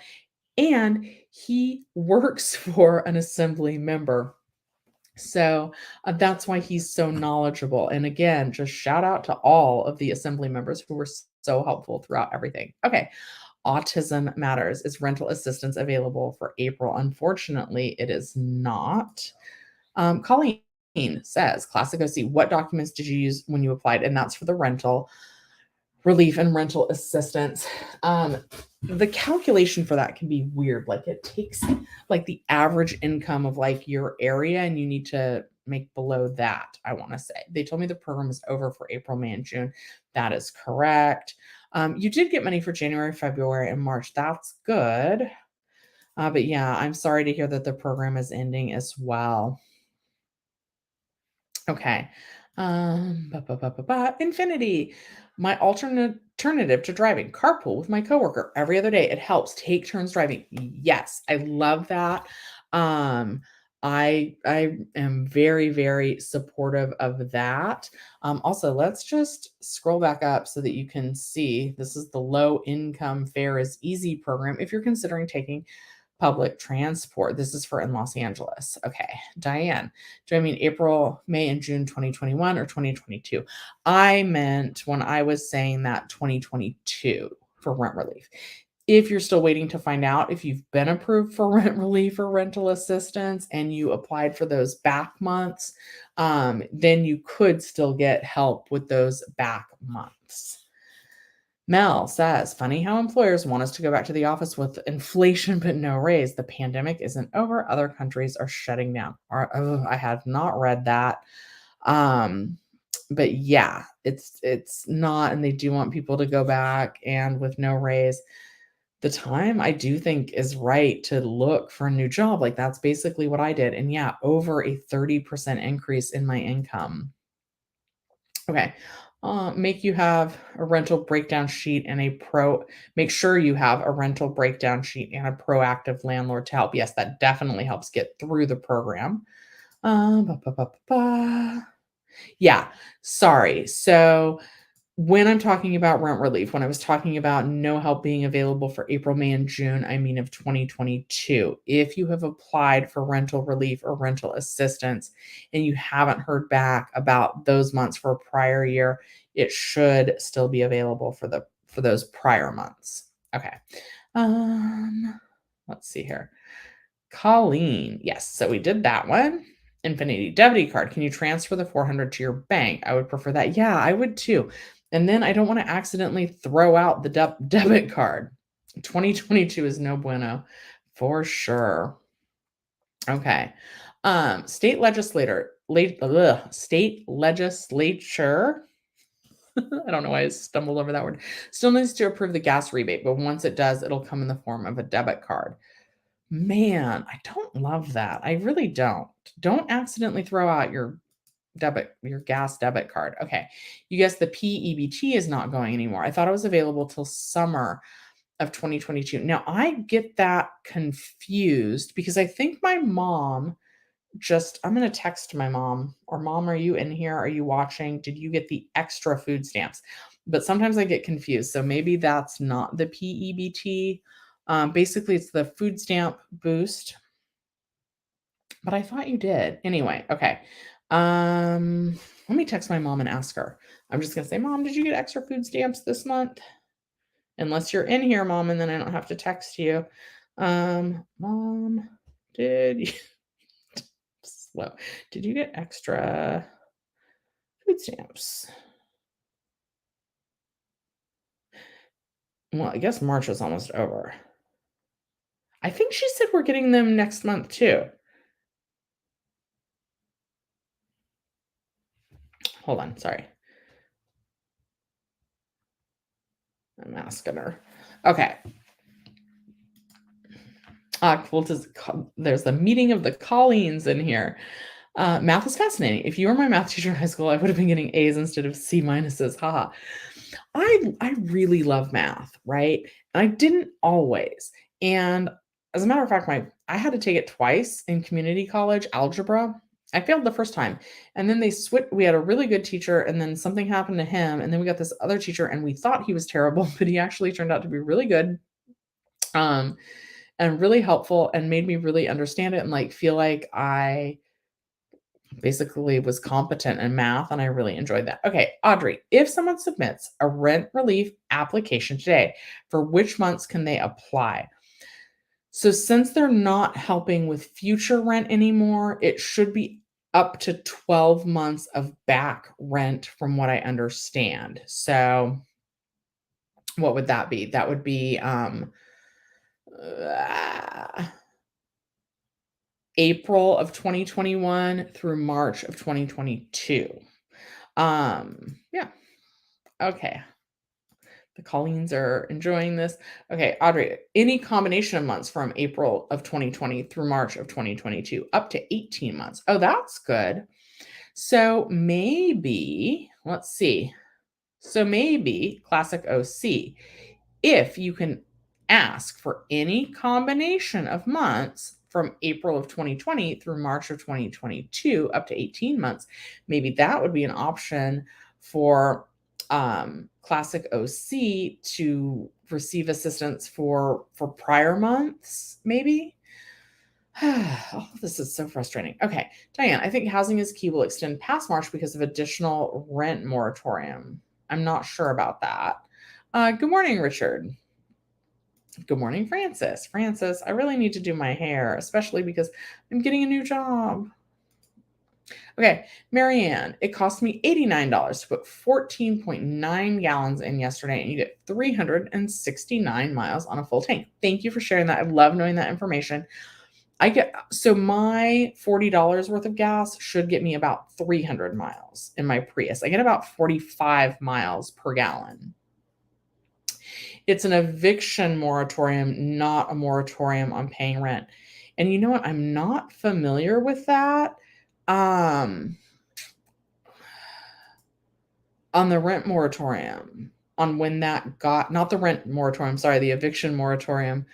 Speaker 1: And he works for an assembly member. So that's why he's so knowledgeable. And again, just shout out to all of the assembly members who were so helpful throughout everything. Okay. Autism Matters. Is rental assistance available for April? Unfortunately, it is not. Colleen says, Classic OC, what documents did you use when you applied? And that's for the rental relief and rental assistance. The calculation for that can be weird. Like it takes like the average income of like your area and you need to make below that, I want to say. They told me the program is over for April, May, and June. That is correct. You did get money for January, February, and March. That's good. But yeah, I'm sorry to hear that the program is ending as well. Okay. Infinity. My alternative to driving. Carpool with my coworker every other day. It helps. Take turns driving. Yes, I love that. I am very, very supportive of that. Also, let's just scroll back up so that you can see this is the low income fare is easy program. If you're considering taking public transport. This is for in Los Angeles. Okay. Diane, do I mean April, May, and June 2021 or 2022? I meant when I was saying that 2022 for rent relief. If you're still waiting to find out if you've been approved for rent relief or rental assistance and you applied for those back months, then you could still get help with those back months. Mel says, funny how employers want us to go back to the office with inflation but no raise. The pandemic isn't over. Other countries are shutting down. I have not read that. But yeah, it's not, and they do want people to go back and with no raise. The time I do think is right to look for a new job. Like that's basically what I did. And yeah, over a 30% increase in my income. Okay. Make you have a rental breakdown sheet and make sure you have a rental breakdown sheet and a proactive landlord to help. Yes, that definitely helps get through the program. Ba, ba, ba, ba, ba. Yeah, sorry. So when I'm talking about rent relief, when I was talking about no help being available for April, May, and June, I mean of 2022. If you have applied for rental relief or rental assistance and you haven't heard back about those months for a prior year, it should still be available for those prior months. Okay. Let's see here. Colleen. Yes, so we did that one. Infinity Debit card. Can you transfer the 400 to your bank? I would prefer that. Yeah, I would too. And then I don't want to accidentally throw out the debit card. 2022 is no bueno for sure. Okay. State legislature. State legislature. I don't know why I stumbled over that word. Still needs to approve the gas rebate, but once it does, it'll come in the form of a debit card. Man, I don't love that. I really don't. Don't accidentally throw out your gas debit card. Okay. You guess the PEBT is not going anymore. I thought it was available till summer of 2022. Now I get that confused because I think my mom I'm going to text my mom or mom, are you in here? Are you watching? Did you get the extra food stamps? But sometimes I get confused. So maybe that's not the PEBT. Basically, it's the food stamp boost. But I thought you did. Anyway, okay. Let me text my mom and ask her. I'm just going to say, Mom, did you get extra food stamps this month? Unless you're in here, Mom, and then I don't have to text you. Mom, did you... Slow. Did you get extra food stamps? Well, I guess March is almost over. I think she said we're getting them next month too. Hold on, sorry. I'm asking her. Okay. There's the meeting of the Colleens in here. Math is fascinating. If you were my math teacher in high school, I would have been getting A's instead of C minuses. Haha. I really love math, right? And I didn't always. And as a matter of fact, I had to take it twice in community college, algebra. I failed the first time. And then we had a really good teacher, and then something happened to him. And then we got this other teacher, and we thought he was terrible, but he actually turned out to be really good. And really helpful and made me really understand it and like feel like I basically was competent in math, and I really enjoyed that. Okay, Audrey, if someone submits a rent relief application today, for which months can they apply? So since they're not helping with future rent anymore, it should be up to 12 months of back rent from what I understand. So what would that be? That would be April of 2021 through March of 2022. Yeah. Okay. The Colleens are enjoying this. Okay, Audrey, any combination of months from April of 2020 through March of 2022, up to 18 months. Oh, that's good. So maybe, let's see. So maybe classic OC, if you can ask for any combination of months from April of 2020 through March of 2022, up to 18 months, maybe that would be an option for classic OC to receive assistance for prior months, maybe. Oh, this is so frustrating. Okay, Diane, I think housing is key will extend past March because of additional rent moratorium. I'm not sure about that. Good morning, Richard. Good morning, Francis. Francis, I really need to do my hair, especially because I'm getting a new job. Okay, Marianne, it cost me $89 to put 14.9 gallons in yesterday, and you get 369 miles on a full tank. Thank you for sharing that. I love knowing that information. So my $40 worth of gas should get me about 300 miles in my Prius. I get about 45 miles per gallon. It's an eviction moratorium, not a moratorium on paying rent. And you know what? I'm not familiar with that. On the rent moratorium, on when that got, not the rent moratorium, sorry, the eviction moratorium.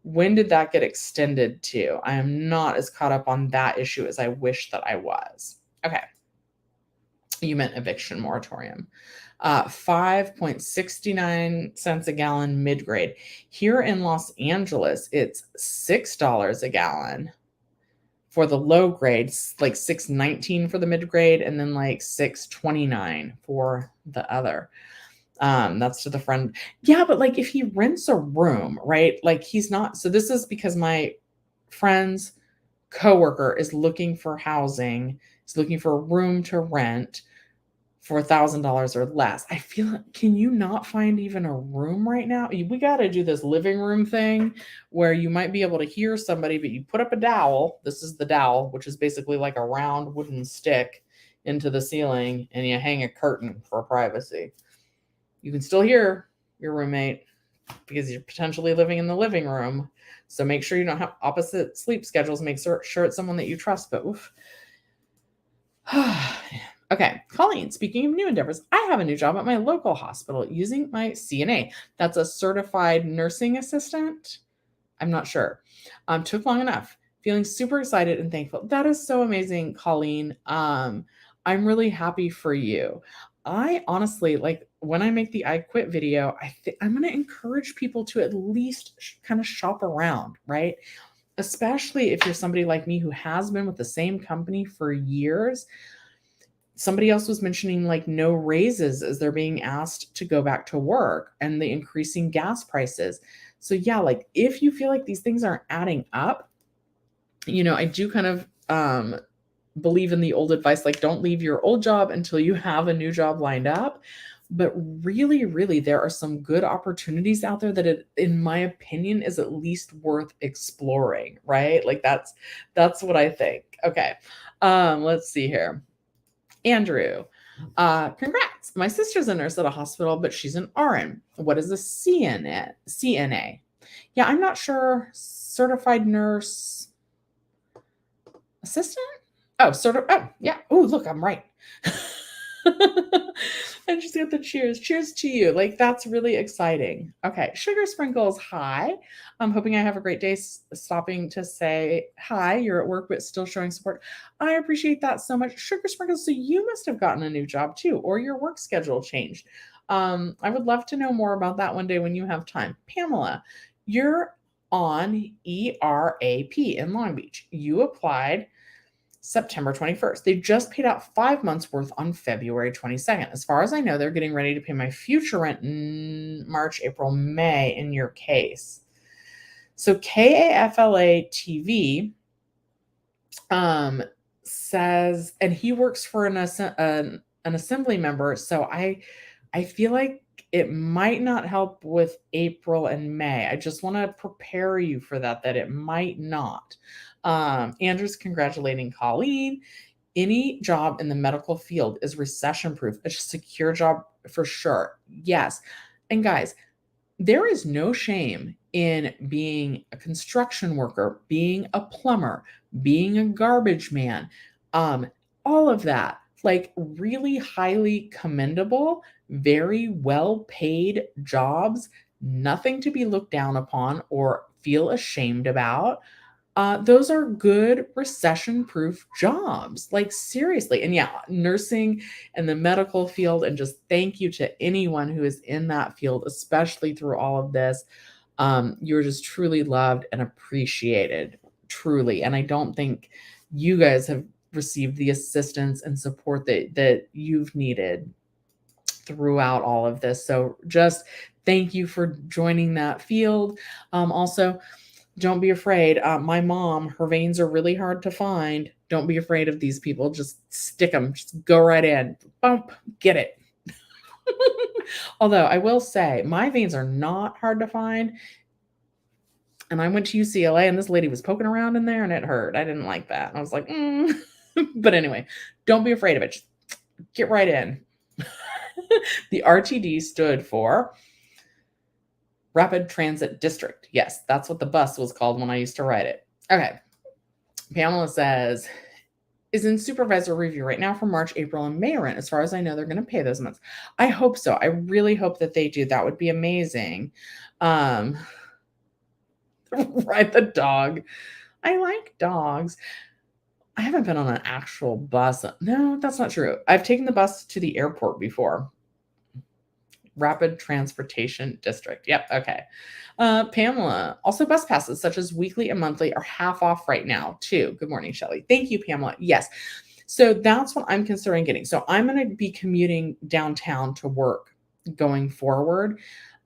Speaker 1: When did that get extended to? I am not as caught up on that issue as I wish that I was. Okay. You meant eviction moratorium. 5.69 cents a gallon mid-grade. Here in Los Angeles, it's $6 a gallon for the low grade, like $6.19 for the mid-grade, and then like $6.29 for the other. That's to the friend. Yeah, but like if he rents a room, right? Like he's not. So this is because my friend's coworker is looking for housing. He's looking for a room to rent for $1,000 or less. I feel like, can you not find even a room right now? We got to do this living room thing where you might be able to hear somebody, but you put up a dowel. This is the dowel, which is basically like a round wooden stick into the ceiling, and you hang a curtain for privacy. You can still hear your roommate because you're potentially living in the living room. So make sure you don't have opposite sleep schedules. Make sure it's someone that you trust, but oof. Okay, Colleen, speaking of new endeavors, I have a new job at my local hospital using my CNA. That's a certified nursing assistant. I'm not sure. Took long enough. Feeling super excited and thankful. That is so amazing, Colleen. I'm really happy for you. I honestly, like when I make the I quit video, I'm going to encourage people to at least kind of shop around, right? Especially if you're somebody like me who has been with the same company for years. Somebody else was mentioning like no raises as they're being asked to go back to work and the increasing gas prices. So yeah, like if you feel like these things aren't adding up, I do kind of believe in the old advice, like don't leave your old job until you have a new job lined up. But really, really, there are some good opportunities out there that in my opinion, is at least worth exploring, right? Like that's what I think. Okay. Let's see here. Andrew, congrats. My sister's a nurse at a hospital, but she's an RN. What is a CNA? Yeah, I'm not sure. Certified nurse assistant? Oh, yeah. Oh, look, I'm right. I just got the cheers. Cheers to you. Like, that's really exciting. Okay. Sugar Sprinkles, hi. I'm hoping I have a great day. Stopping to say hi. You're at work, but still showing support. I appreciate that so much. Sugar Sprinkles, so you must have gotten a new job too, or your work schedule changed. I would love to know more about that one day when you have time. Pamela, you're on ERAP in Long Beach. You applied September 21st. They just paid out 5 months worth on February 22nd. As far as I know, they're getting ready to pay my future rent in March, April, May in your case. So KAFLA TV says, and he works for an assembly member. So I feel like it might not help with April and May. I just want to prepare you for that it might not. Andrew's congratulating Colleen. Any job in the medical field is recession proof, a secure job for sure. Yes. And guys, there is no shame in being a construction worker, being a plumber, being a garbage man, all of that, like really highly commendable, very well paid jobs, nothing to be looked down upon or feel ashamed about. Those are good recession-proof jobs, like seriously. And yeah, nursing and the medical field, and just thank you to anyone who is in that field, especially through all of this. You're just truly loved and appreciated, truly. And I don't think you guys have received the assistance and support that you've needed throughout all of this. So just thank you for joining that field. Also, don't be afraid. My mom, her veins are really hard to find. Don't be afraid of these people. Just stick them. Just go right in. Bump, get it. Although I will say, my veins are not hard to find. And I went to UCLA, and this lady was poking around in there, and it hurt. I didn't like that. And I was like, But anyway, don't be afraid of it. Just get right in. The RTD stood for Rapid Transit District. Yes, that's what the bus was called when I used to ride it. Okay. Pamela says, is in supervisor review right now for March, April, and May rent. As far as I know, they're going to pay those months. I hope so. I really hope that they do. That would be amazing. Ride the dog. I like dogs. I haven't been on an actual bus. No, that's not true. I've taken the bus to the airport before. Rapid Transportation District. Yep. Okay. Pamela, also bus passes such as weekly and monthly are half off right now too. Good morning, Shelley. Thank you, Pamela. Yes. So that's what I'm considering getting. So I'm going to be commuting downtown to work going forward.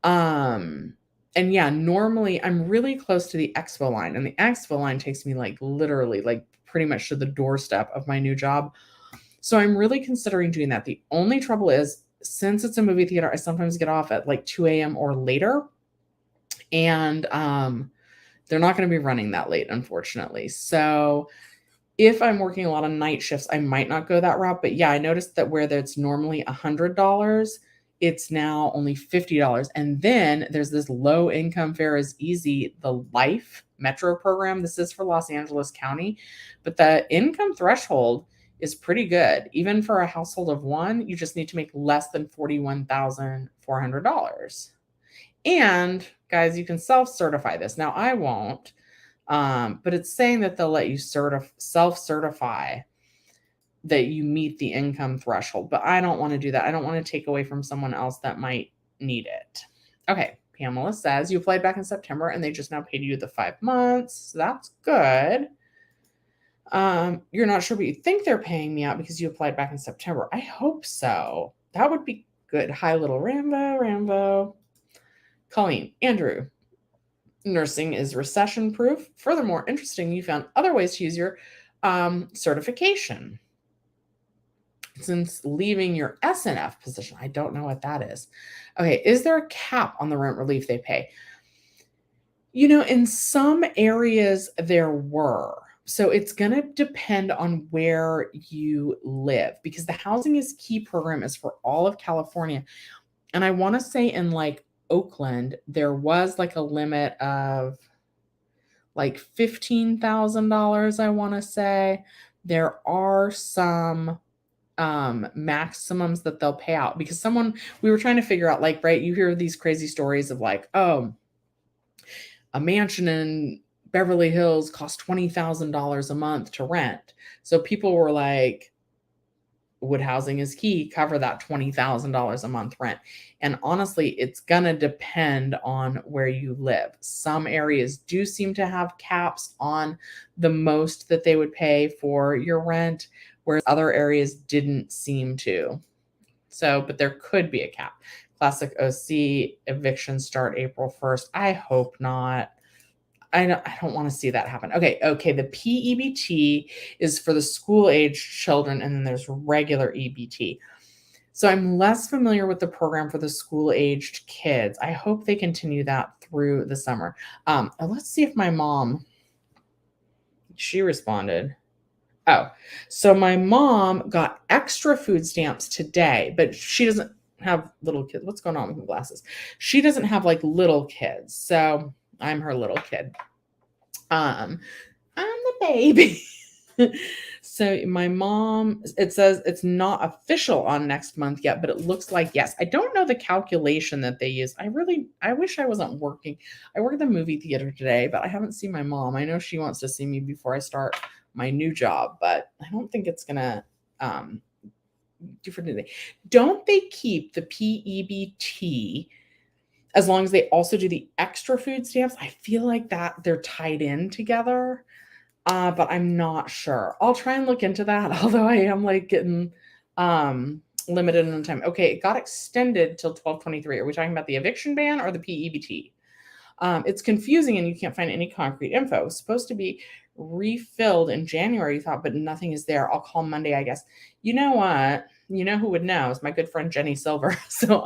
Speaker 1: And yeah, normally I'm really close to the Expo line, and the Expo line takes me like literally like pretty much to the doorstep of my new job. So I'm really considering doing that. The only trouble is, since it's a movie theater, I sometimes get off at like 2 a.m. or later. And they're not going to be running that late, unfortunately. So if I'm working a lot of night shifts, I might not go that route. But yeah, I noticed that where it's normally $100, it's now only $50. And then there's this low income fare is easy, the Life Metro program. This is for Los Angeles County, but the income threshold is pretty good. Even for a household of one, you just need to make less than $41,400. And guys, you can self-certify this. Now I won't, but it's saying that they'll let you self-certify that you meet the income threshold, but I don't want to do that. I don't want to take away from someone else that might need it. Okay. Pamela says you applied back in September and they just now paid you the 5 months. So that's good. You're not sure, but you think they're paying me out because you applied back in September. I hope so. That would be good. Hi, little Rambo. Colleen, Andrew, nursing is recession proof. Furthermore, interesting, you found other ways to use your certification since leaving your SNF position. I don't know what that is. Okay, is there a cap on the rent relief they pay? You know, in some areas there were. So it's going to depend on where you live, because the Housing is Key program is for all of California. And I want to say in like Oakland, there was like a limit of like $15,000, I want to say. There are some maximums that they'll pay out, because we were trying to figure out, like, right, you hear these crazy stories of like, oh, a mansion in Beverly Hills costs $20,000 a month to rent. So people were like, would Housing is Key cover that $20,000 a month rent? And honestly, it's going to depend on where you live. Some areas do seem to have caps on the most that they would pay for your rent, whereas other areas didn't seem to. So, but there could be a cap. Classic OC evictions start April 1st. I hope not. I don't want to see that happen. Okay. The PEBT is for the school-age children, and then there's regular EBT. So I'm less familiar with the program for the school-aged kids. I hope they continue that through the summer. Let's see if my mom, she responded. Oh, so my mom got extra food stamps today, but she doesn't have little kids. What's going on with my glasses? She doesn't have like little kids. So I'm her little kid. I'm the baby. So my mom, it says it's not official on next month yet, but it looks like yes. I don't know the calculation that they use. I wish I wasn't working. I work at the movie theater today, but I haven't seen my mom. I know she wants to see me before I start my new job, but I don't think it's gonna um do for today. Don't they keep the PEBT as long as they also do the extra food stamps? I feel like that they're tied in together. But I'm not sure. I'll try and look into that, although I am like getting limited in time. Okay, it got extended till 12/23. Are we talking about the eviction ban or the PEBT? It's confusing and you can't find any concrete info. It's supposed to be refilled in January, you thought, but nothing is there. I'll call Monday, I guess. You know what? You know who would know is my good friend Jenny Silver. So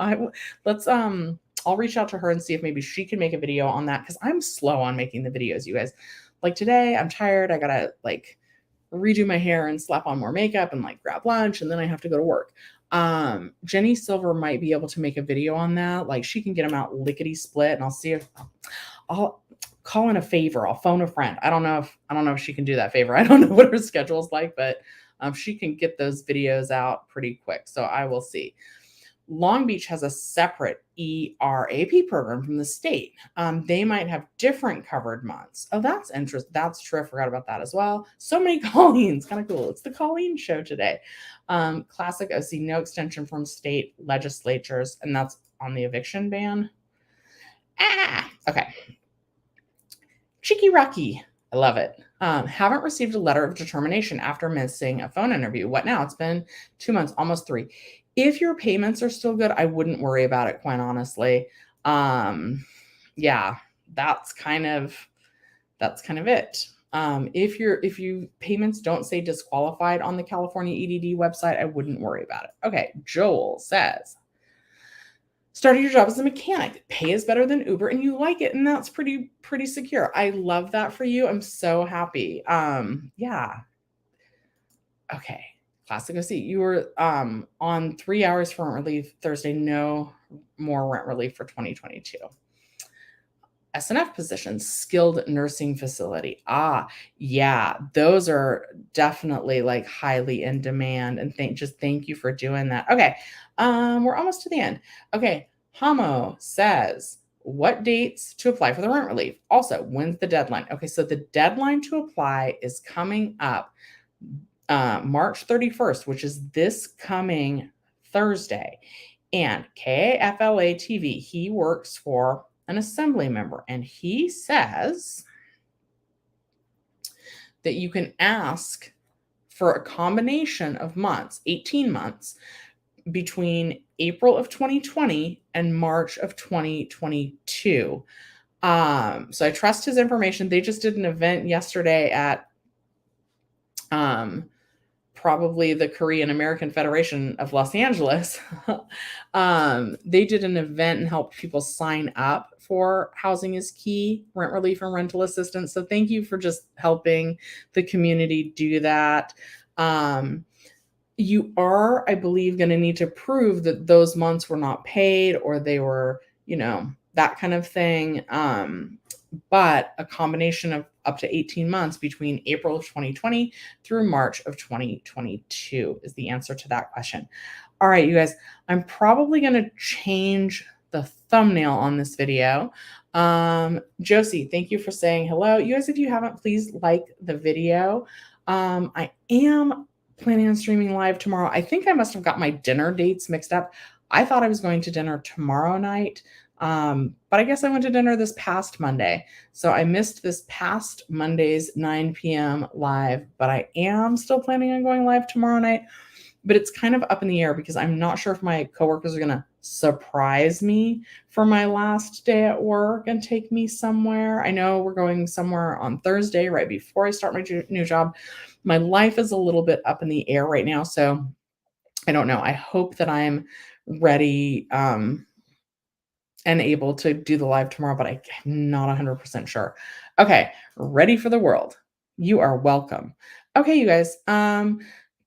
Speaker 1: let's I'll reach out to her and see if maybe she can make a video on that because I'm slow on making the videos, you guys. Like today, I'm tired. I gotta like redo my hair and slap on more makeup and like grab lunch, and then I have to go to work. Jenny Silver might be able to make a video on that. Like she can get them out lickety split, and I'll see if I'll call in a favor. I'll phone a friend. I don't know if she can do that favor. I don't know what her schedule's like, but she can get those videos out pretty quick. So I will see. Long Beach has a separate ERAP program from the state. They might have different covered months. Oh, that's interesting. That's true. I forgot about that as well. So many Colleens, kind of cool. It's the Colleen show today. Classic OC, no extension from state legislatures, and that's on the eviction ban. Okay. Cheeky Rocky. I love it. Haven't received a letter of determination after missing a phone interview. What now? It's been 2 months, almost 3. If your payments are still good, I wouldn't worry about it, quite honestly. Yeah, that's kind of it. If you payments don't say disqualified on the California EDD website, I wouldn't worry about it. Okay, Joel says, starting your job as a mechanic, pay is better than Uber, and you like it, and that's pretty secure. I love that for you. I'm so happy. Yeah. Okay. Classic OC. You were on 3 hours for rent relief Thursday. No more rent relief for 2022. SNF positions, skilled nursing facility. Yeah, those are definitely like highly in demand. And thank you for doing that. Okay, we're almost to the end. Okay, Hamo says, what dates to apply for the rent relief? Also, when's the deadline? Okay, so the deadline to apply is coming up March 31st, which is this coming Thursday. And KAFLA TV, he works for an assembly member, and he says that you can ask for a combination of months, 18 months, between April of 2020 and March of 2022. So I trust his information. They just did an event yesterday at probably the Korean American Federation of Los Angeles. They did an event and helped people sign up for Housing is Key, rent relief and rental assistance. So thank you for just helping the community do that. You are, I believe, going to need to prove that those months were not paid or they were, that kind of thing. But a combination of up to 18 months between April of 2020 through March of 2022 is the answer to that question. All right, you guys, I'm probably going to change the thumbnail on this video. Josie, thank you for saying hello. You guys, if you haven't, please like the video. I am planning on streaming live tomorrow. I think I must have got my dinner dates mixed up. I thought I was going to dinner tomorrow night. But I guess I went to dinner this past Monday. So I missed this past Monday's 9 p.m. live, but I am still planning on going live tomorrow night. But it's kind of up in the air because I'm not sure if my coworkers are going to surprise me for my last day at work and take me somewhere. I know we're going somewhere on Thursday, right before I start my new job. My life is a little bit up in the air right now. So I don't know. I hope that I'm ready, and able to do the live tomorrow, but I'm not 100% sure. Okay, ready for the world. You are welcome. Okay, you guys,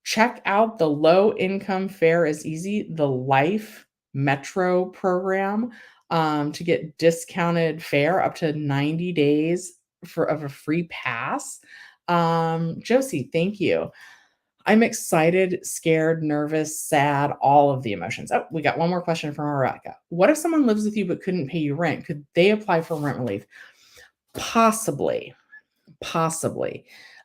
Speaker 1: check out the Low Income Fare is Easy, the Life Metro program, to get discounted fare up to 90 days of a free pass. Josie, thank you. I'm excited, scared, nervous, sad, all of the emotions. Oh, we got one more question from Rebecca. What if someone lives with you but couldn't pay you rent? Could they apply for rent relief? Possibly. Possibly.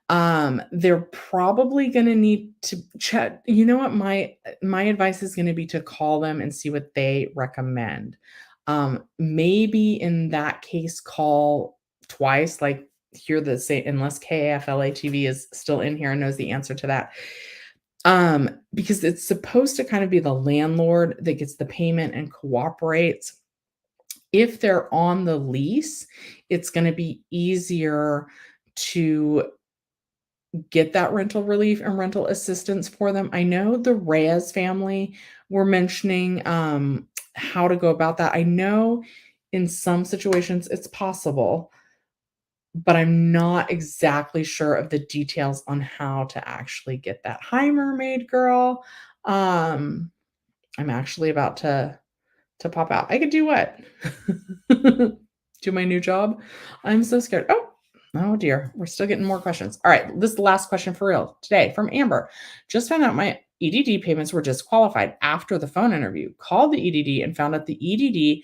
Speaker 1: They're probably gonna need to check. You know what? My advice is gonna be to call them and see what they recommend. Maybe in that case, call twice, like hear the say unless KAFLATV is still in here and knows the answer to that. Because it's supposed to kind of be the landlord that gets the payment and cooperates. If they're on the lease, it's gonna be easier to get that rental relief and rental assistance for them. I know the Reyes family were mentioning, how to go about that. I know in some situations it's possible, but I'm not exactly sure of the details on how to actually get that. Hi, mermaid girl. Um, I'm actually about to pop out. I could do what? Do my new job? I'm so scared. Oh dear. We're still getting more questions. All right. This is the last question for real today from Amber. Just found out my EDD payments were disqualified after the phone interview. Called the EDD and found out the EDD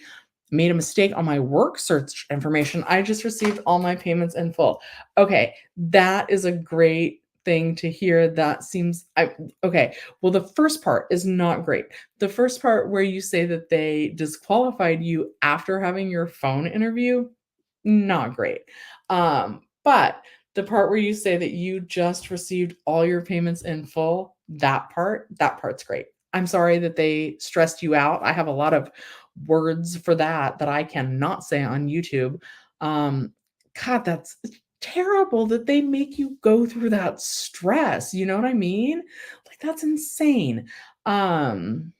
Speaker 1: made a mistake on my work search information. I just received all my payments in full. Okay. That is a great thing to hear. That seems okay. Well, the first part is not great. The first part where you say that they disqualified you after having your phone interview, not great. But the part where you say that you just received all your payments in full, that part's great. I'm sorry that they stressed you out. I have a lot of words for that I cannot say on YouTube. Um, God, that's terrible that they make you go through that stress. You know what I mean? Like that's insane. Um,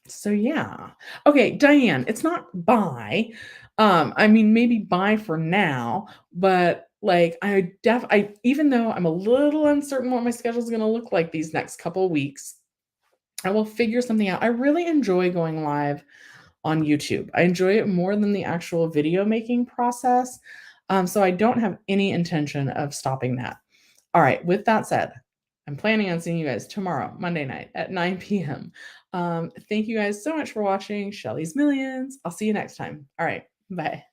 Speaker 1: so yeah. Okay, Diane, it's not bye. I mean maybe bye for now, but like I even though I'm a little uncertain what my schedule is going to look like these next couple weeks, I will figure something out. I really enjoy going live on YouTube. I enjoy it more than the actual video making process. So I don't have any intention of stopping that. All right, with that said, I'm planning on seeing you guys tomorrow, Monday night at 9 p.m. Thank you guys so much for watching Shelly's Millions. I'll see you next time. All right, bye.